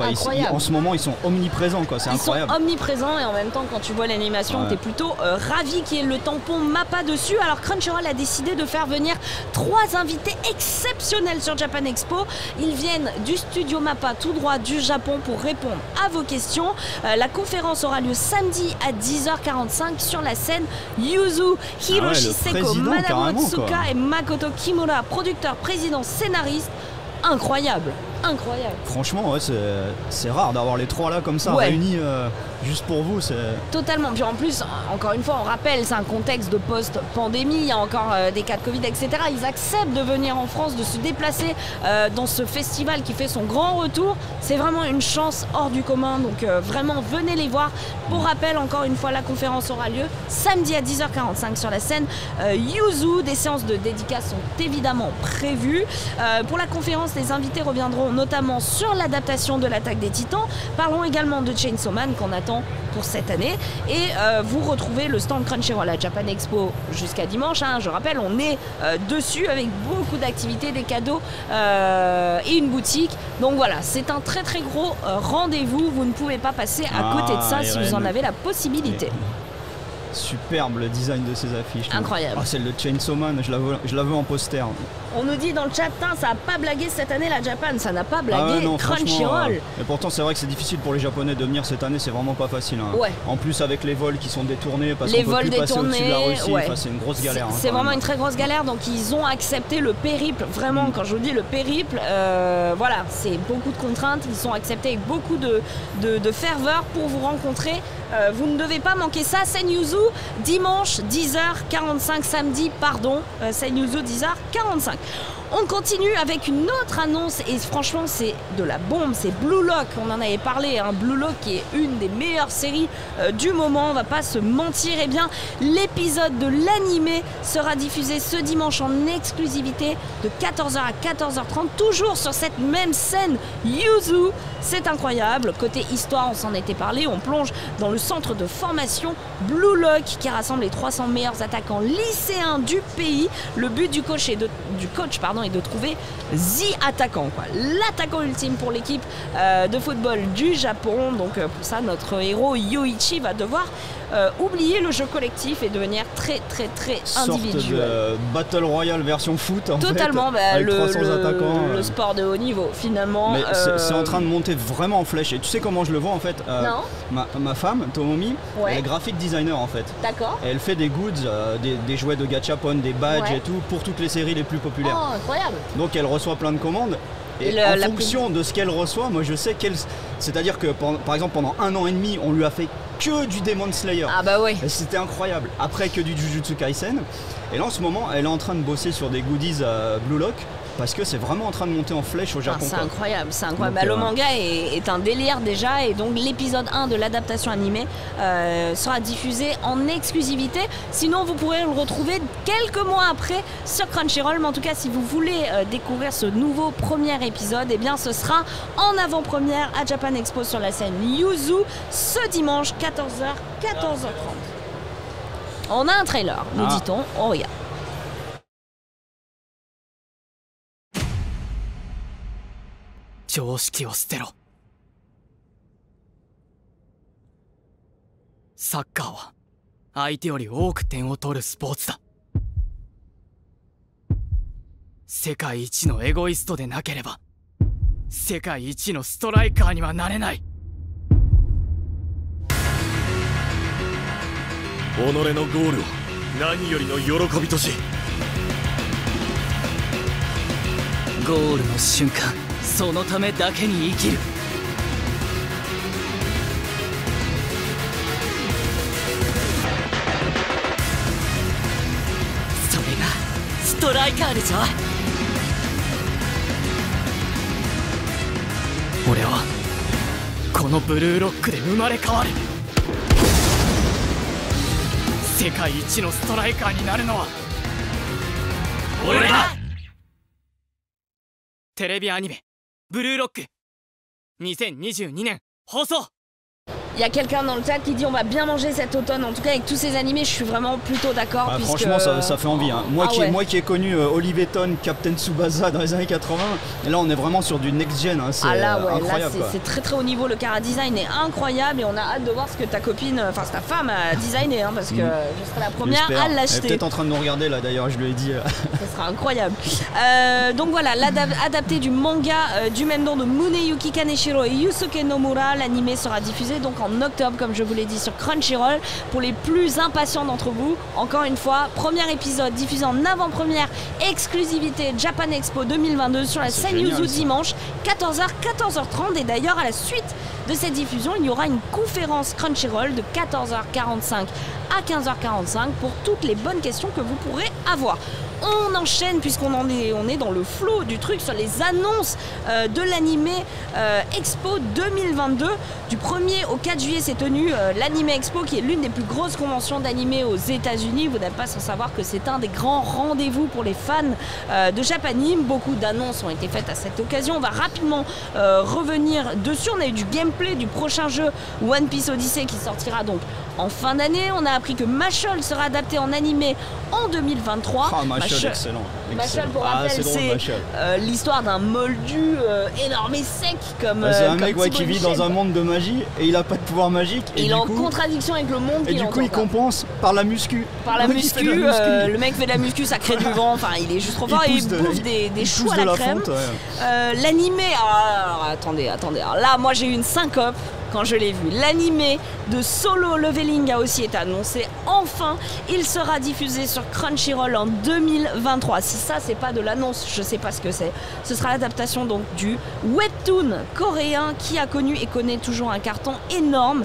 En ce moment, ils sont omniprésents, quoi. C'est incroyable. Ils sont omniprésents et en même temps, quand tu vois l'animation, t'es plutôt ravi qu'il y ait le tampon Mappa dessus. Alors Crunchyroll a décidé de faire venir 3 invités exceptionnels sur Japan Expo. Ils viennent du studio Mappa tout droit du Japon pour répondre à vos questions. La conférence aura lieu samedi à 10h45 sur la scène. Yuzu, Hiroshi Seko, Manabu Otsuka et Makoto Kimura, producteur, président, scénariste. Incroyable. Franchement, ouais, c'est rare d'avoir les 3 là comme ça réunis juste pour vous. Totalement. Puis en plus, encore une fois, on rappelle, c'est un contexte de post-pandémie, il y a encore des cas de Covid, etc. Ils acceptent de venir en France, de se déplacer dans ce festival qui fait son grand retour. C'est vraiment une chance hors du commun, donc vraiment venez les voir. Pour rappel, encore une fois, la conférence aura lieu samedi à 10h45 sur la scène Yuzu. Des séances de dédicaces sont évidemment prévues. Pour la conférence, les invités reviendront notamment sur l'adaptation de l'attaque des Titans. Parlons également de Chainsaw Man qu'on attend pour cette année. Et vous retrouvez le stand Crunchyroll à Japan Expo jusqu'à dimanche. Je rappelle, on est dessus avec beaucoup d'activités, des cadeaux et une boutique. Donc voilà, c'est un très très gros rendez-vous. Vous ne pouvez pas passer à côté de ça si vous en avez la possibilité. Superbe le design de ces affiches. Incroyable. Celle de Chainsaw Man, je la veux en poster. On nous dit dans le chat, ça n'a pas blagué cette année la Japan, ça n'a pas blagué Crunchyroll. Et pourtant c'est vrai que c'est difficile pour les Japonais de venir cette année, c'est vraiment pas facile. En plus avec les vols qui sont détournés parce qu'on peut plus passer au-dessus de la Russie, c'est une grosse galère. C'est vraiment une très grosse galère, donc ils ont accepté le périple, vraiment quand je vous dis le périple, voilà, c'est beaucoup de contraintes, ils sont acceptés avec beaucoup de ferveur pour vous rencontrer. Vous ne devez pas manquer ça, Senyuzu, dimanche 10h45, samedi, Senyuzu 10h45. On continue avec une autre annonce et franchement c'est de la bombe, c'est Blue Lock, on en avait parlé, Blue Lock qui est une des meilleures séries du moment, on va pas se mentir. Eh bien l'épisode de l'animé sera diffusé ce dimanche en exclusivité de 14h à 14h30, toujours sur cette même scène Yuzu. C'est incroyable, côté histoire on s'en était parlé, on plonge dans le centre de formation Blue Lock qui rassemble les 300 meilleurs attaquants lycéens du pays. Le but du coach est de trouver The Attaquant, l'attaquant ultime pour l'équipe de football du Japon. Donc pour ça notre héros Yoichi va devoir oublier le jeu collectif et devenir très très très individuel. De Battle Royale version foot totalement, avec 300 attaquants. Le sport de haut niveau finalement. Mais c'est en train de monter vraiment en flèche et tu sais comment je le vois en fait. Ma femme Tomomi, elle est graphic designer en fait. D'accord. Elle fait des goods, des jouets de gachapon, des badges et tout pour toutes les séries les plus populaires. Oh, incroyable. Donc elle reçoit plein de commandes. Et en fonction de ce qu'elle reçoit, moi je sais qu'elle... C'est-à-dire que par exemple pendant 1 an et demi, on lui a fait que du Demon Slayer. Ah bah oui. C'était incroyable. Après que du Jujutsu Kaisen. Et là en ce moment, elle est en train de bosser sur des goodies Blue Lock. Parce que c'est vraiment en train de monter en flèche au Japon. C'est incroyable, c'est incroyable. Le manga est un délire déjà et donc l'épisode 1 de l'adaptation animée sera diffusé en exclusivité. Sinon vous pourrez le retrouver quelques mois après sur Crunchyroll. Mais en tout cas si vous voulez découvrir ce nouveau premier épisode, eh bien ce sera en avant-première à Japan Expo sur la scène Yuzu ce dimanche 14h, 14h30. On a un trailer, nous dit-on, on regarde. 常識を捨てろ。サッカーは相手より多く点を取るスポーツだ。世界一のエゴイストでなければ世界一のストライカーにはなれない。己のゴールを何よりの喜びとし、ゴールの瞬間そのためだけに生きる。それがストライカーでしょ。俺はこのブルーロックで生まれ変わる。世界一のストライカーになるのは俺だ。テレビアニメブルーロック2022年放送。 Il y a quelqu'un dans le chat qui dit on va bien manger cet automne. En tout cas avec tous ces animés je suis vraiment plutôt d'accord. Bah, franchement ça fait envie hein. Moi qui ai connu Oliveton, Captain Tsubasa dans les années 80, et là on est vraiment sur du next gen hein. C'est incroyable. C'est très très haut niveau, le chara design est incroyable et on a hâte de voir ce que ta copine, enfin ta femme a designé hein, parce que je serai la première à l'acheter. Elle est peut-être en train de nous regarder là d'ailleurs, je lui ai dit. Ça sera incroyable. Donc voilà, adapté du manga du même nom de Muneyuki Kaneshiro et Yusuke Nomura. L'animé sera diffusé donc en octobre comme je vous l'ai dit sur Crunchyroll. Pour les plus impatients d'entre vous, encore une fois, premier épisode diffusé en avant-première exclusivité Japan Expo 2022 sur la scène Yuzu dimanche 14h 14h30 et d'ailleurs à la suite de cette diffusion il y aura une conférence Crunchyroll de 14h45 à 15h45 pour toutes les bonnes questions que vous pourrez avoir. On enchaîne puisqu'on est dans le flow du truc sur les annonces de l'animé Expo 2022. Du 1er au 4 juillet s'est tenu l'Anime Expo qui est l'une des plus grosses conventions d'animé aux États-Unis. Vous n'êtes pas sans savoir que c'est un des grands rendez-vous pour les fans de Japanime. Beaucoup d'annonces ont été faites à cette occasion. On va rapidement revenir dessus. On a eu du gameplay du prochain jeu One Piece Odyssey qui sortira donc en fin d'année. On a appris que Mashle sera adapté en animé en 2023. Oh, Mashle, excellent. Mashle, pour rappel, c'est l'histoire d'un moldu énorme et sec comme. C'est un mec qui vit dans un monde de magie et il a pas de pouvoir magique. Et il est en contradiction avec le monde. Et du coup, il compense par la muscu. Par la muscu, le mec fait de la muscu, ça crée du vent. Enfin, il est juste trop fort et il bouffe des choux à la crème. L'animé, alors attendez. Alors là, moi j'ai eu une syncope quand je l'ai vu. L'animé de Solo Leveling a aussi été annoncé. Enfin, il sera diffusé sur Crunchyroll en 2023. Si ça, c'est pas de l'annonce, je sais pas ce que c'est. Ce sera l'adaptation donc du webtoon coréen qui a connu et connaît toujours un carton énorme.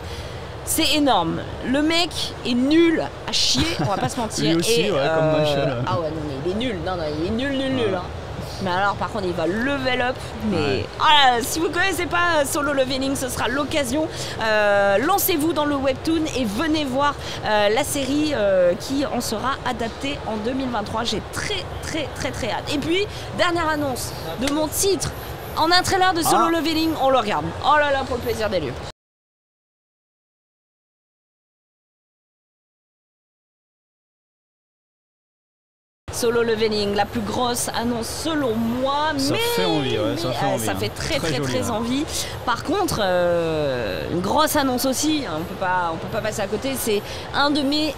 C'est énorme. Le mec est nul à chier, on va pas se mentir. Lui aussi, comme Mashle. Ah ouais, non, mais il est nul. Non, il est nul. Hein. Mais alors par contre il va level up. Mais si vous connaissez pas Solo Leveling, ce sera l'occasion. Lancez-vous dans le webtoon et venez voir la série qui en sera adaptée en 2023. J'ai très hâte. Et puis dernière annonce de mon titre en un trailer de Solo Leveling, on le regarde. Oh là là, pour le plaisir des lieux. Solo Leveling, la plus grosse annonce selon moi, ça fait envie, ça fait très envie. Par contre, une grosse annonce aussi, on peut pas passer à côté, c'est un de mes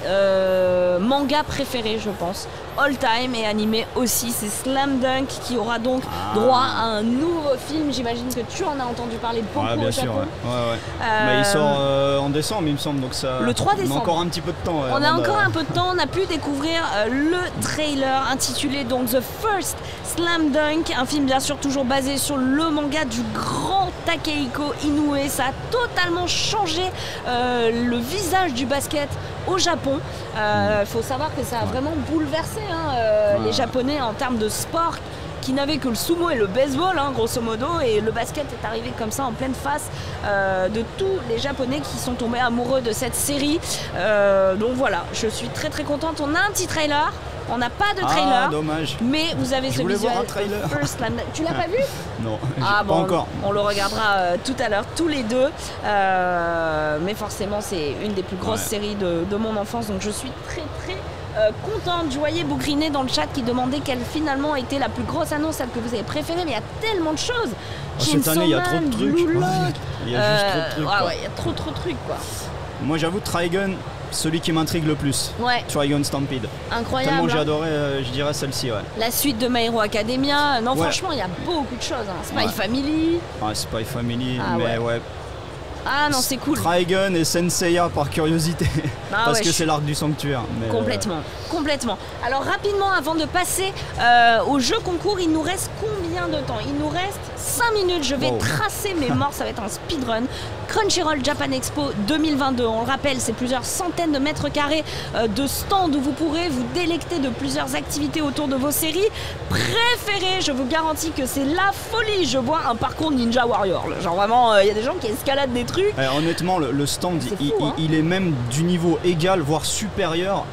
mangas préférés, je pense, all time et animé aussi, c'est Slam Dunk qui aura donc droit à un nouveau film. J'imagine que tu en as entendu parler beaucoup bien au sûr, Japon. Bah, il sort en décembre, il me semble, donc ça. Le 3 décembre. On a encore un petit peu de temps. On a encore un peu de temps. On a pu découvrir le trailer intitulé donc The First Slam Dunk, un film bien sûr toujours basé sur le manga du grand Takehiko Inoue. Ça a totalement changé le visage du basket au Japon. Faut savoir que ça a vraiment bouleversé les Japonais en termes de sport qui n'avaient que le sumo et le baseball, grosso modo, et le basket est arrivé comme ça en pleine face de tous les Japonais qui sont tombés amoureux de cette série. Donc voilà, je suis très contente. On a un petit trailer. On n'a pas de trailer, dommage. Mais vous avez ce visuel. Voir un trailer. Tu l'as pas vu? Non, pas encore. On le regardera tout à l'heure, tous les deux. Mais forcément, c'est une des plus grosses séries de mon enfance, donc je suis très contente. Je voyais Boucrinet dans le chat qui demandait quelle finalement était la plus grosse annonce, celle que vous avez préférée, mais il y a tellement de choses. Cette année, il y a trop de trucs. Il y a juste trop de trucs. Il y a trop de trucs, quoi. Moi, j'avoue, Trigun, celui qui m'intrigue le plus. Trigun Stampede. Incroyable. Tellement j'ai adoré, je dirais celle-ci, La suite de My Hero Academia. Non, franchement, il y a beaucoup de choses. Spy Family. Spy Family, mais ouais. Ah non, c'est cool. Trigun et Senseiya par curiosité. Parce que c'est l'arc du sanctuaire. Mais Complètement. Alors rapidement, avant de passer au jeu concours, il nous reste combien de temps? Il nous reste 5 minutes. Je vais tracer mes morts, ça va être un speedrun. Crunchyroll Japan Expo 2022. On le rappelle, c'est plusieurs centaines de mètres carrés de stands où vous pourrez vous délecter de plusieurs activités autour de vos séries préférées. Je vous garantis que c'est la folie. Je vois un parcours Ninja Warrior. Genre vraiment, il y a des gens qui escaladent des trucs. Honnêtement, le stand, il est même du niveau égal, voire supérieur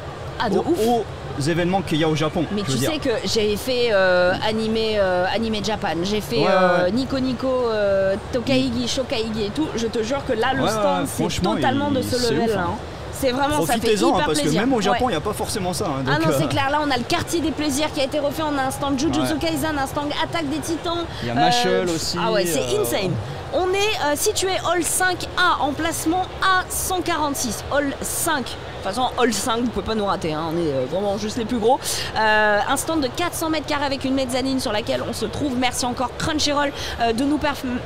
événements qu'il y a au Japon. Mais tu sais que j'ai fait Anime Japan, j'ai fait Nico Nico, Tokaigi, Shokaigi et tout. Je te jure que là, le stand, c'est totalement de ce level-là. C'est vraiment, ça fait hyper parce plaisir. Que même au Japon, il n'y a pas forcément ça. Donc ah non, c'est clair. Là, on a le quartier des plaisirs qui a été refait. On a un stand Jujutsu Kaisen, un stand Attaque des Titans. Il y a Mashal aussi. Ah ouais, c'est insane. On est situé Hall 5A, emplacement A146. Hall 5. De toute façon, Hall 5, vous pouvez pas nous rater, hein. On est vraiment juste les plus gros. Un stand de 400 mètres carrés avec une mezzanine sur laquelle on se trouve. Merci encore Crunchyroll de nous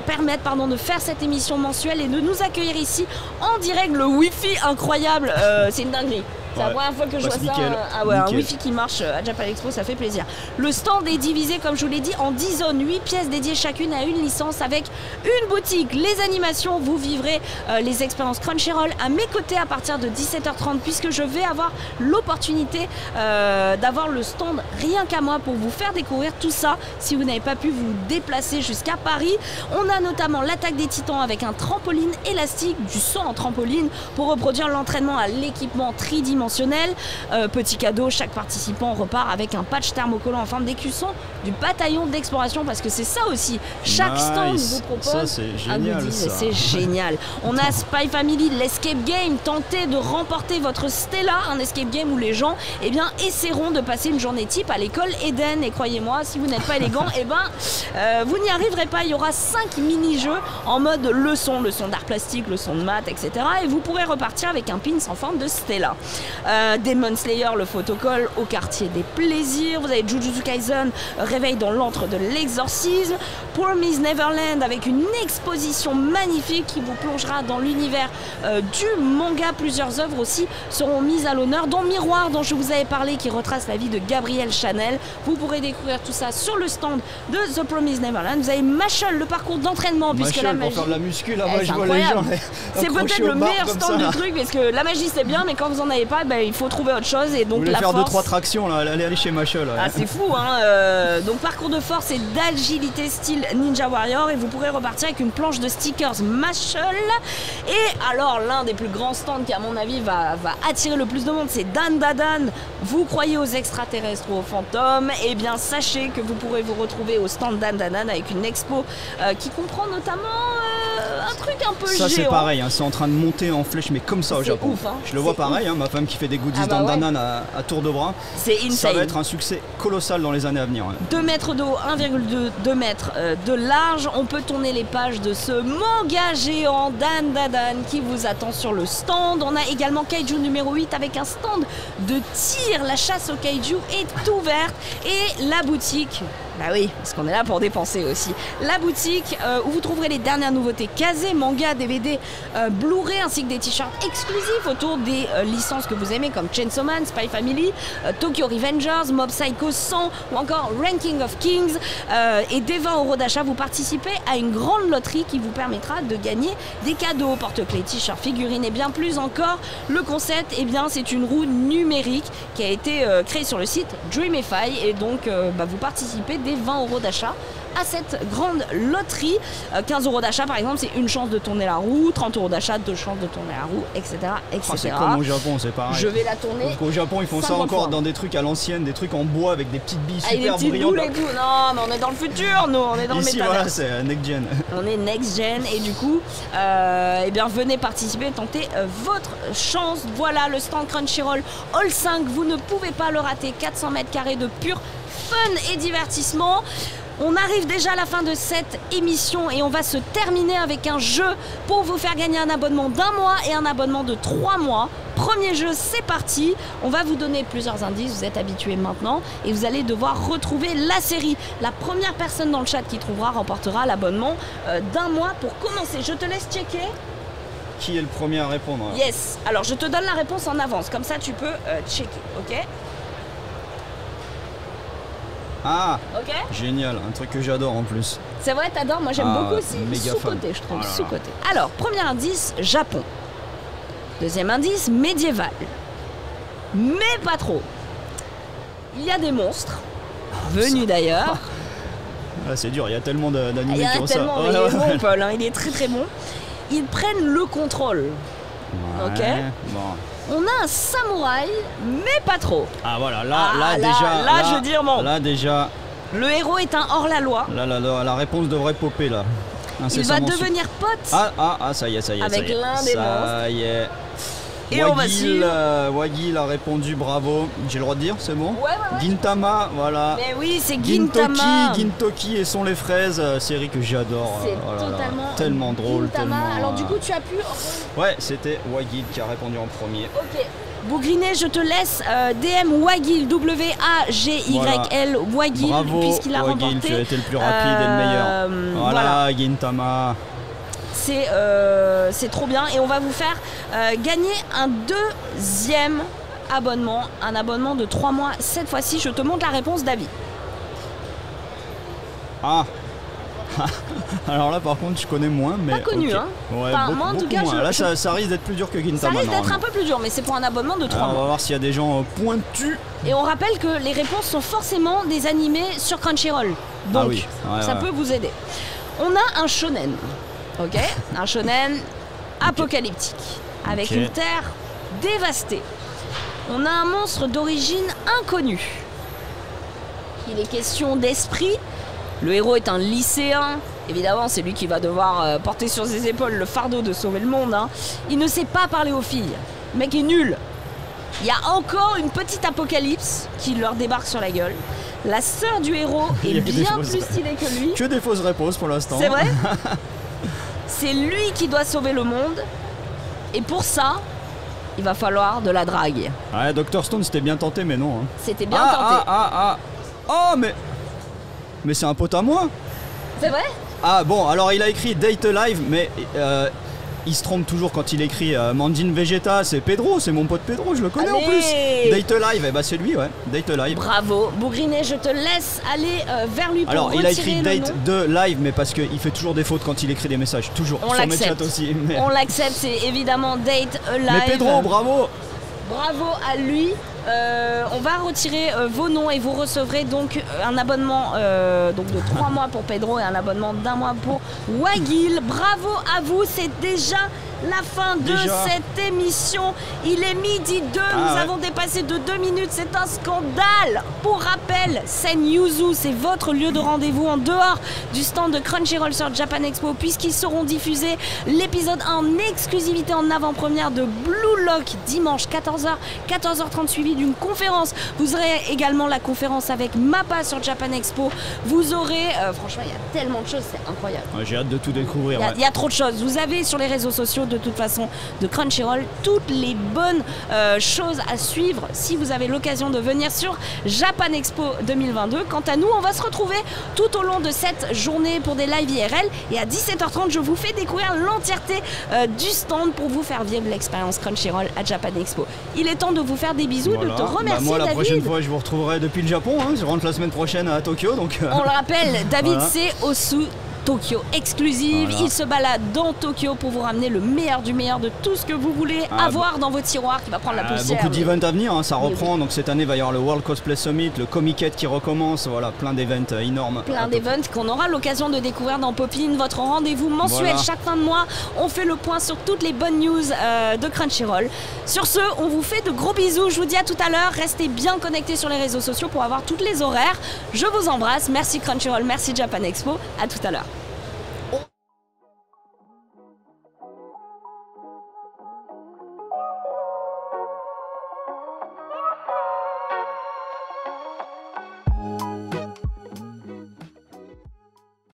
permettre de faire cette émission mensuelle et de nous accueillir ici en direct. Le Wi-Fi incroyable, c'est une dinguerie. C'est la première fois que je vois ça. Ah ouais, un Wi-Fi qui marche à Japan Expo, ça fait plaisir. Le stand est divisé, comme je vous l'ai dit, en 10 zones, 8 pièces dédiées chacune à une licence avec une boutique. Les animations, vous vivrez les expériences Crunchyroll à mes côtés à partir de 17h30 puisque je vais avoir l'opportunité d'avoir le stand rien qu'à moi pour vous faire découvrir tout ça si vous n'avez pas pu vous déplacer jusqu'à Paris. On a notamment l'attaque des titans avec un trampoline élastique, du saut en trampoline pour reproduire l'entraînement à l'équipement tridimensionnel. Petit cadeau, chaque participant repart avec un patch thermocollant en forme d'écusson du bataillon d'exploration parce que c'est ça aussi. Chaque stand vous propose un goodie, c'est génial. On a Spy Family, l'Escape Game. Tentez de remporter votre Stella, un escape game où les gens essaieront de passer une journée type à l'école Eden. Et croyez-moi, si vous n'êtes pas élégant, vous n'y arriverez pas. Il y aura 5 mini-jeux en mode leçon d'art plastique, leçon de maths, etc. Et vous pourrez repartir avec un pins en forme de Stella. Demon Slayer, le photocall au quartier des plaisirs. Vous avez Jujutsu Kaisen, réveil dans l'antre de l'exorcisme. Promised Neverland avec une exposition magnifique qui vous plongera dans l'univers du manga. Plusieurs œuvres aussi seront mises à l'honneur, dont Miroir, dont je vous avais parlé, qui retrace la vie de Gabrielle Chanel. Vous pourrez découvrir tout ça sur le stand de The Promised Neverland. Vous avez Mashal, le parcours d'entraînement, puisque la magie... pour faire de la muscu, là-bas, je vois les gens. C'est peut-être le meilleur stand de trucs, parce que la magie c'est bien, mais quand vous en avez pas, il faut trouver autre chose. Et donc la faire force... 2-3 tractions, là, aller chez Mashal. Ah, c'est fou, hein. Donc parcours de force et d'agilité style Ninja Warrior, et vous pourrez repartir avec une planche de stickers Mashal. Et alors l'un des plus grands stands qui à mon avis va attirer le plus de monde, c'est Dan Dadan. Vous croyez aux extraterrestres ou aux fantômes? Eh bien sachez que vous pourrez vous retrouver au stand Dan Dadan avec une expo qui comprend notamment un truc un peu géant. Ça c'est pareil, hein, c'est en train de monter en flèche, mais comme ça au Japon. Ouf, hein. Je le vois pareil, hein, ma femme qui fait des goodies Dan Dadan à tour de bras. C'est insane. Ça va être un succès colossal dans les années à venir. 2 mètres de haut, 1,2 mètres de large. On peut tourner les pages de ce manga géant Dan Dadan qui vous attend sur le stand. On a également Kaiju numéro 8 avec un stand de tir. La chasse au Kaiju est ouverte. Et la boutique... Bah oui, parce qu'on est là pour dépenser aussi. La boutique où vous trouverez les dernières nouveautés Kazé, manga, DVD, Blu-ray ainsi que des t-shirts exclusifs autour des licences que vous aimez comme Chainsaw Man, Spy Family, Tokyo Revengers, Mob Psycho 100 ou encore Ranking of Kings. Et dès 20 € d'achat, vous participez à une grande loterie qui vous permettra de gagner des cadeaux, porte-clés, t-shirts, figurines et bien plus encore. Le concept, eh bien, c'est une roue numérique qui a été créée sur le site Dreamify et donc vous participez des 20 € d'achat à cette grande loterie. 15 € d'achat par exemple, c'est une chance de tourner la roue, 30 € d'achat, 2 chances de tourner la roue, etc. etc. C'est comme au Japon, c'est pareil. Je vais la tourner. Donc, au Japon, ils font ça encore dans des trucs à l'ancienne, des trucs en bois avec des petites billes super brillantes. Et tout. Non, mais on est dans le futur, nous, on est dans ici, le métavers. Voilà, c'est next gen. On est next gen et du coup, eh bien, venez participer, tenter votre chance. Voilà le stand Crunchyroll Hall 5. Vous ne pouvez pas le rater. 400 mètres carrés de pur fun et divertissement. On arrive déjà à la fin de cette émission et on va se terminer avec un jeu pour vous faire gagner un abonnement d'1 mois et un abonnement de 3 mois. Premier jeu, c'est parti. On va vous donner plusieurs indices, vous êtes habitués maintenant et vous allez devoir retrouver la série. La première personne dans le chat qui trouvera remportera l'abonnement d'1 mois. Pour commencer, je te laisse checker. Qui est le premier à répondre? Yes. Alors je te donne la réponse en avance, comme ça tu peux checker, ok? Ah, okay. Génial, un truc que j'adore en plus. C'est vrai, t'adores? Moi j'aime beaucoup aussi. Sous-côté, je trouve, sous-côté. Alors, premier indice, Japon. Deuxième indice, médiéval. Mais pas trop. Il y a des monstres, venus d'ailleurs. Ah, c'est dur, il y a tellement d'animés qui ont ça. Il est bon, Paul, hein, il est très très bon. Ils prennent le contrôle. Ouais, ok. Bon. On a un samouraï, mais pas trop. Ah voilà, là déjà... Là, je veux dire, bon. Là déjà... Le héros est un hors-la-loi. Là, la réponse devrait popper, là. Il va devenir pote. Ça y est, avec l'un des monstres. Ça y est. Et on va suivre. Wagil a répondu, bravo. J'ai le droit de dire, c'est bon? Ouais. Gintama, voilà. Mais oui, c'est Gintama. Gintoki et sont les fraises, série que j'adore. C'est totalement tellement drôle. Gintama. Alors du coup, tu as pu... Ouais, c'était Wagil qui a répondu en premier. Ok. Bougrinet, je te laisse DM Wagil, W-A-G-Y-L, Wagil, puisqu'il a remporté. Wagil, tu as été le plus rapide et le meilleur. Voilà. Gintama. C'est trop bien et on va vous faire gagner un deuxième abonnement, un abonnement de 3 mois. Cette fois-ci, je te montre la réponse d'Avi. Alors là par contre je connais moins, mais... Pas connu okay. hein. Ouais, moi en tout cas là ça risque d'être plus dur que Gintama. Ça risque d'être un peu plus dur, mais c'est pour un abonnement de 3 mois. On va voir s'il y a des gens pointus. Et on rappelle que les réponses sont forcément des animés sur Crunchyroll. Donc ça peut vous aider. On a un shonen, ok. Un shonen apocalyptique, avec une terre dévastée. On a un monstre d'origine inconnue. Il est question d'esprit. Le héros est un lycéen, évidemment c'est lui qui va devoir porter sur ses épaules le fardeau de sauver le monde. Hein. Il ne sait pas parler aux filles, le mec est nul. Il y a encore une petite apocalypse qui leur débarque sur la gueule. La sœur du héros est bien plus stylée que lui. Que des fausses réponses pour l'instant. C'est vrai. C'est lui qui doit sauver le monde. Et pour ça, il va falloir de la drague. Ouais, Dr Stone c'était bien tenté mais non. Hein. C'était bien tenté. Oh mais c'est un pote à moi. C'est vrai? Ah bon, alors il a écrit Date Alive, mais il se trompe toujours quand il écrit Mandine Vegeta, c'est Pedro, c'est mon pote Pedro, je le connais en plus. Date Alive, c'est lui, ouais, Date Alive. Bravo, Bougrinet, je te laisse aller vers lui pour alors, retirer il a écrit Date de Live, mais parce qu'il fait toujours des fautes quand il écrit des messages, toujours. On sur mes chats aussi. Mais... On l'accepte, c'est évidemment Date Alive. Mais Pedro, bravo. Bravo à lui. On va retirer vos noms et vous recevrez donc un abonnement donc de 3 mois pour Pedro et un abonnement d'1 mois pour Wagil. Bravo à vous, c'est déjà la fin de cette émission. Il est midi 2, nous avons dépassé de 2 minutes, c'est un scandale. Pour rappel, Sen Yuzu, c'est votre lieu de rendez-vous en dehors du stand de Crunchyroll sur Japan Expo, puisqu'ils seront diffusés l'épisode en exclusivité en avant-première de Blue Lock dimanche 14h30 suivi d'une conférence. Vous aurez également la conférence avec Mappa sur Japan Expo. Vous aurez, franchement il y a tellement de choses, c'est incroyable. Ouais, j'ai hâte de tout découvrir. Il y a trop de choses. Vous avez sur les réseaux sociaux de toute façon de Crunchyroll toutes les bonnes choses à suivre si vous avez l'occasion de venir sur Japan Expo 2022. Quant à nous, on va se retrouver tout au long de cette journée pour des lives IRL et à 17h30 je vous fais découvrir l'entièreté du stand pour vous faire vivre l'expérience Crunchyroll à Japan Expo. Il est temps de vous faire des bisous, de te remercier moi la David. Prochaine fois je vous retrouverai depuis le Japon, hein. Je rentre la semaine prochaine à Tokyo donc... On le rappelle, David c'est Osu Tokyo exclusive, il se balade dans Tokyo pour vous ramener le meilleur du meilleur de tout ce que vous voulez avoir dans vos tiroirs qui va prendre la poussière. Beaucoup d'events à venir, hein, ça reprend, donc cette année il va y avoir le World Cosplay Summit, le Comic-Con qui recommence, voilà, plein d'events énormes. Plein d'events qu'on aura l'occasion de découvrir dans Popin, votre rendez-vous mensuel chaque fin de mois. On fait le point sur toutes les bonnes news de Crunchyroll. Sur ce, on vous fait de gros bisous, je vous dis à tout à l'heure, restez bien connectés sur les réseaux sociaux pour avoir toutes les horaires. Je vous embrasse, merci Crunchyroll, merci Japan Expo, à tout à l'heure.